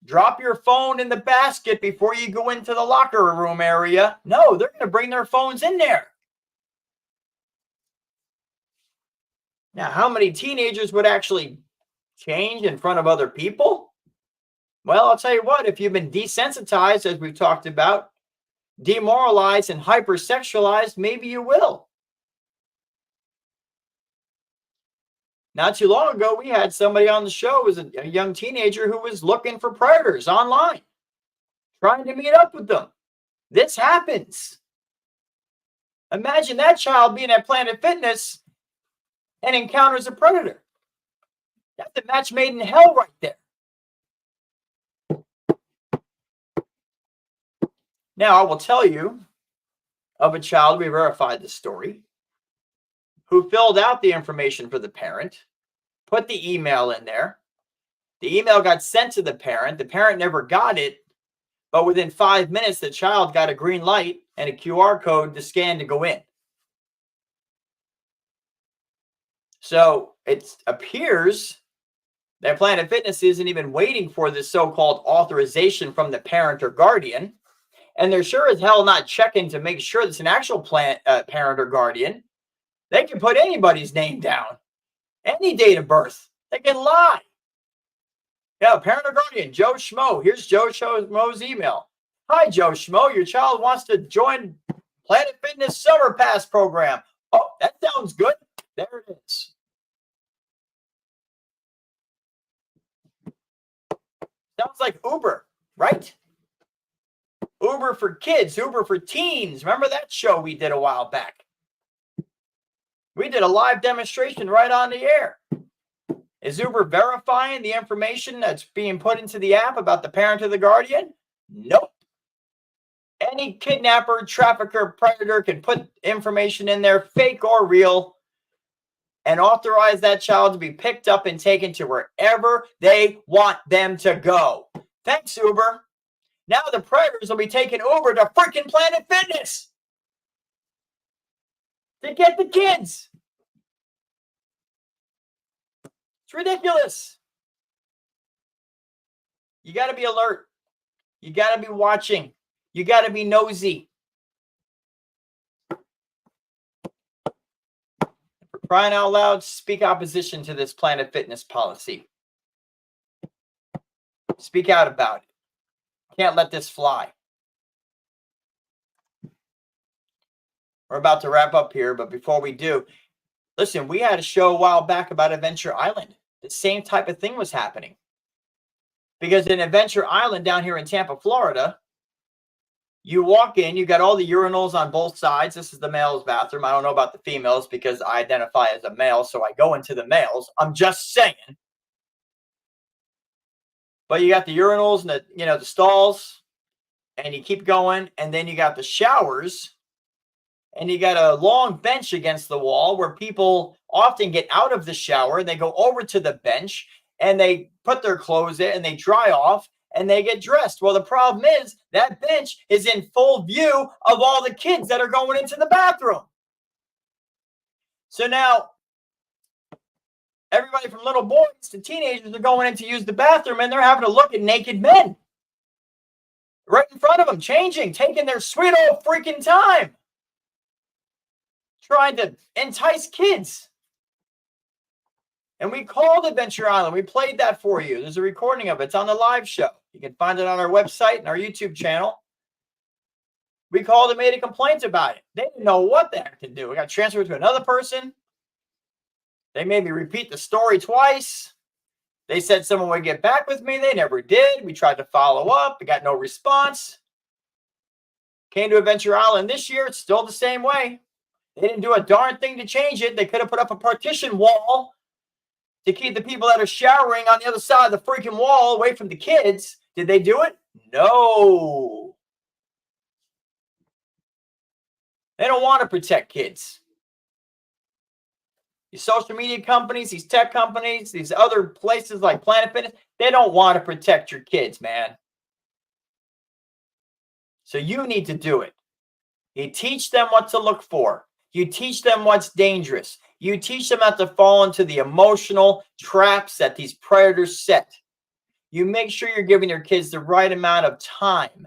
drop your phone in the basket before you go into the locker room area. No, they're going to bring their phones in there. Now, how many teenagers would actually change in front of other people? Well, I'll tell you what, if you've been desensitized, as we've talked about, demoralized and hypersexualized, maybe you will. Not too long ago, we had somebody on the show who was a young teenager who was looking for predators online, trying to meet up with them. This happens. Imagine that child being at Planet Fitness and encounters a predator. That's a match made in hell right there. Now, I will tell you of a child, we verified the story, who filled out the information for the parent, put the email in there. The email got sent to the parent. The parent never got it, but within 5 minutes, the child got a green light and a QR code to scan to go in. So it appears that Planet Fitness isn't even waiting for this so-called authorization from the parent or guardian. And they're sure as hell not checking to make sure it's an actual parent or guardian. They can put anybody's name down, any date of birth. They can lie. Yeah, parent or guardian, Joe Schmo. Here's Joe Schmo's email. Hi, Joe Schmo. Your child wants to join Planet Fitness Summer Pass program. Oh, that sounds good. There it is. Sounds like Uber, right? Uber for kids, Uber for teens. Remember that show we did a while back? We did a live demonstration right on the air. Is Uber verifying the information that's being put into the app about the parent or the guardian? Nope. Any kidnapper, trafficker, predator can put information in there, fake or real, and authorize that child to be picked up and taken to wherever they want them to go. Thanks, Uber. Now the predators will be taking Uber to freaking Planet Fitness to get the kids. It's ridiculous. You got to be alert. You got to be watching. You got to be nosy. For crying out loud, speak opposition to this Planet Fitness policy. Speak out about it. Can't let this fly. We're about to wrap up here, but before we do, listen, we had a show a while back about Adventure Island. The same type of thing was happening. Because in Adventure Island down here in Tampa, Florida, you walk in, you got all the urinals on both sides. This is the male's bathroom. I don't know about the females because I identify as a male, so I go into the males. I'm just saying. But you got the urinals and the stalls, and you keep going, and then you got the showers, and you got a long bench against the wall where people often get out of the shower and they go over to the bench and they put their clothes in and they dry off and they get dressed. Well, the problem is that bench is in full view of all the kids that are going into the bathroom. So now everybody from little boys to teenagers are going in to use the bathroom and they're having to look at naked men right in front of them, changing, taking their sweet old freaking time, trying to entice kids. And we called Adventure Island. We played that for you. There's a recording of it. It's on the live show. You can find it on our website and our YouTube channel. We called and made a complaint about it. They didn't know what the heck to do. We got transferred to another person. They made me repeat the story twice. They said someone would get back with me. They never did. We tried to follow up. We got no response. Came to Adventure Island this year. It's still the same way. They didn't do a darn thing to change it. They could have put up a partition wall to keep the people that are showering on the other side of the freaking wall away from the kids. Did they do it? No. They don't want to protect kids. These social media companies, these tech companies, these other places like Planet Fitness, they don't want to protect your kids, man. So you need to do it. You teach them what to look for. You teach them what's dangerous. You teach them not to fall into the emotional traps that these predators set. You make sure you're giving your kids the right amount of time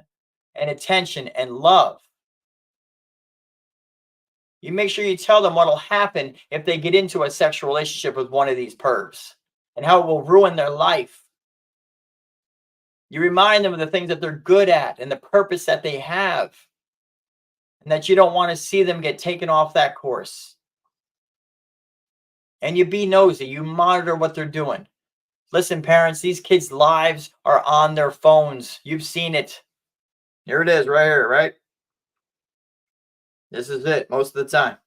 and attention and love. You make sure you tell them what will happen if they get into a sexual relationship with one of these pervs and how it will ruin their life. You remind them of the things that they're good at and the purpose that they have, and that you don't want to see them get taken off that course. And you be nosy. You monitor what they're doing. Listen, parents, these kids' lives are on their phones. You've seen it. Here it is right here, right? This is it most of the time.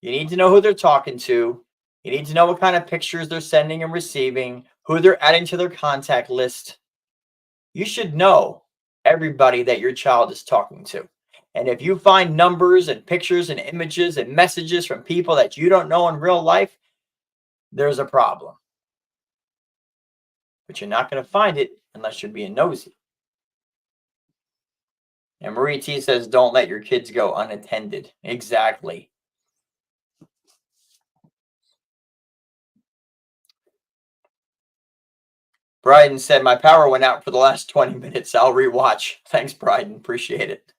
You need to know who they're talking to. You need to know what kind of pictures they're sending and receiving, who they're adding to their contact list. You should know everybody that your child is talking to. And if you find numbers and pictures and images and messages from people that you don't know in real life, there's a problem. But you're not going to find it unless you're being nosy. And Marie T says, don't let your kids go unattended. Exactly. Bryden said, my power went out for the last 20 minutes. I'll rewatch. Thanks, Bryden. Appreciate it.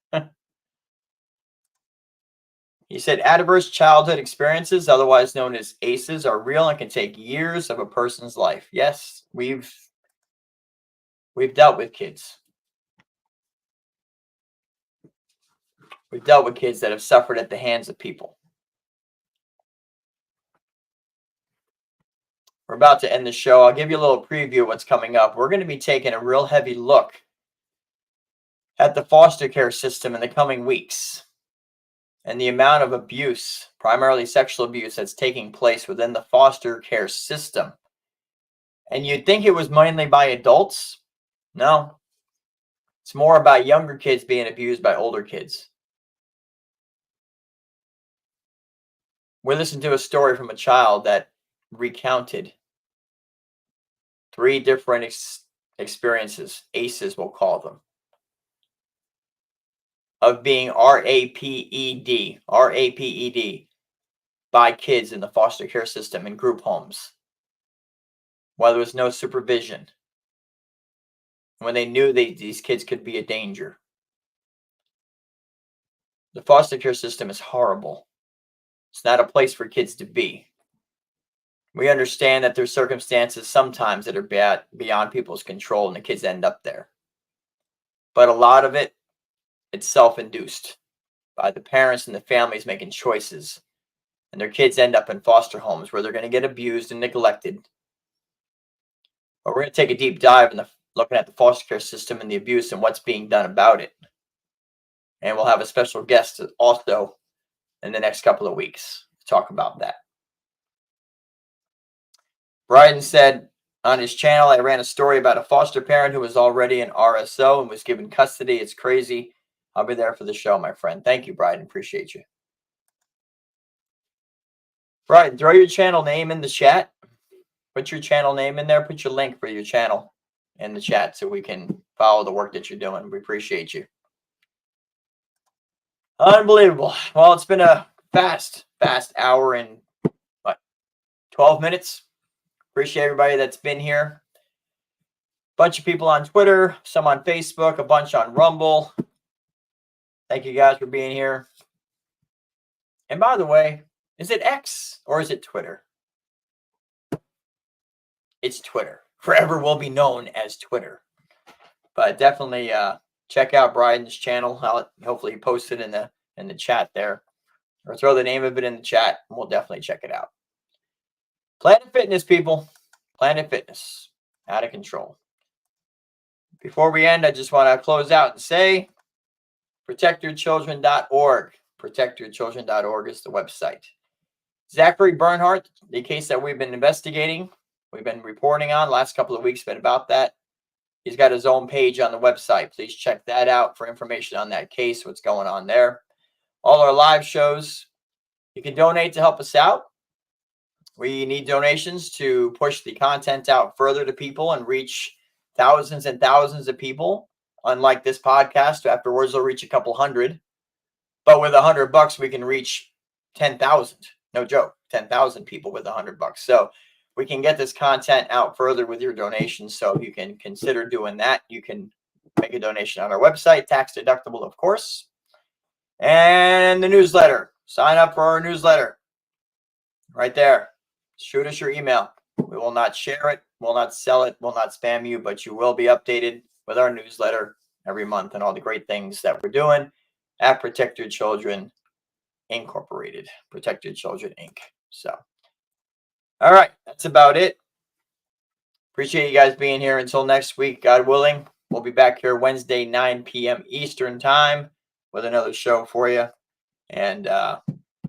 He said, adverse childhood experiences, otherwise known as ACEs, are real and can take years of a person's life. Yes, we've dealt with kids. We've dealt with kids that have suffered at the hands of people. We're about to end the show. I'll give you a little preview of what's coming up. We're going to be taking a real heavy look at the foster care system in the coming weeks and the amount of abuse, primarily sexual abuse, that's taking place within the foster care system. And you'd think it was mainly by adults. No. It's more about younger kids being abused by older kids. We listened to a story from a child that recounted 3 different experiences, ACEs we'll call them, of being RAPED by kids in the foster care system in group homes, while there was no supervision, when they knew these kids could be a danger. The foster care system is horrible. It's not a place for kids to be. We understand that there's circumstances sometimes that are beyond people's control and the kids end up there. But a lot of it, it's self-induced by the parents and the families making choices. And their kids end up in foster homes where they're going to get abused and neglected. But we're going to take a deep dive in looking at the foster care system and the abuse and what's being done about it. And we'll have a special guest also in the next couple of weeks to talk about that. Bryden said on his channel, I ran a story about a foster parent who was already an RSO and was given custody. It's crazy. I'll be there for the show, my friend. Thank you, Bryden. Appreciate you. Bryden, throw your channel name in the chat. Put your channel name in there. Put your link for your channel in the chat so we can follow the work that you're doing. We appreciate you. Unbelievable. Well, it's been a fast hour and 12 minutes. Appreciate everybody that's been here. Bunch of people on Twitter, some on Facebook, a bunch on Rumble. Thank you guys for being here. And by the way, is it X or is it Twitter? It's Twitter. Forever will be known as Twitter. But definitely check out Bryden's channel. I'll hopefully post it in the chat there. Or throw the name of it in the chat and we'll definitely check it out. Planet Fitness, people. Planet Fitness. Out of control. Before we end, I just want to close out and say, protectyourchildren.org. Protectyourchildren.org is the website. Zachary Bernhardt, the case that we've been investigating, we've been reporting on the last couple of weeks, been about that. He's got his own page on the website. Please check that out for information on that case, what's going on there. All our live shows, you can donate to help us out. We need donations to push the content out further to people and reach thousands and thousands of people. Unlike this podcast, afterwards they'll reach a couple hundred. But with $100, we can reach 10,000. No joke, 10,000 people with $100. So we can get this content out further with your donations. So you can consider doing that. You can make a donation on our website, tax deductible, of course. And the newsletter. Sign up for our newsletter. Right there. Shoot us your email. We will not share it, will not sell it, will not spam you, but you will be updated with our newsletter every month and all the great things that we're doing at Protect Your Children Incorporated. Protect Your Children, Inc. So, all right, that's about it. Appreciate you guys being here. Until next week, God willing, we'll be back here Wednesday, 9 p.m. Eastern time with another show for you. And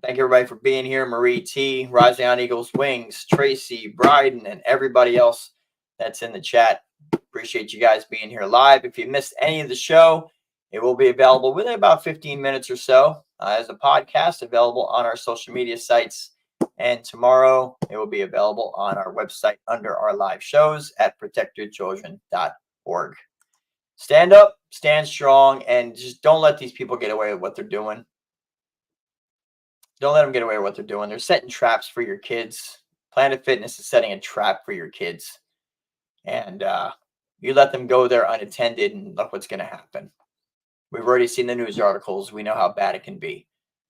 thank everybody for being here. Marie T, Rising on Eagles Wings, Tracy, Bryden, and everybody else that's in the chat. Appreciate you guys being here live. If you missed any of the show, it will be available within about 15 minutes or so as a podcast available on our social media sites. And tomorrow it will be available on our website under our live shows at protectyourchildren.org. Stand up, stand strong, and just don't let these people get away with what they're doing. Don't let them get away with what they're doing. They're setting traps for your kids. Planet Fitness is setting a trap for your kids. And you let them go there unattended, and look what's going to happen. We've already seen the news articles. We know how bad it can be.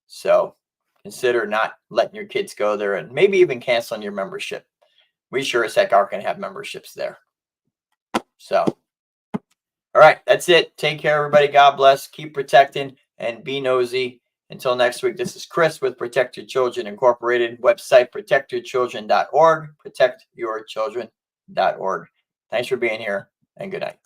So consider not letting your kids go there and maybe even canceling your membership. We sure as heck aren't going to have memberships there. So, all right, that's it. Take care, everybody. God bless. Keep protecting and be nosy. Until next week, this is Chris with Protect Your Children Incorporated. Website, protectyourchildren.org. Protectyourchildren.org. Thanks for being here, and good night.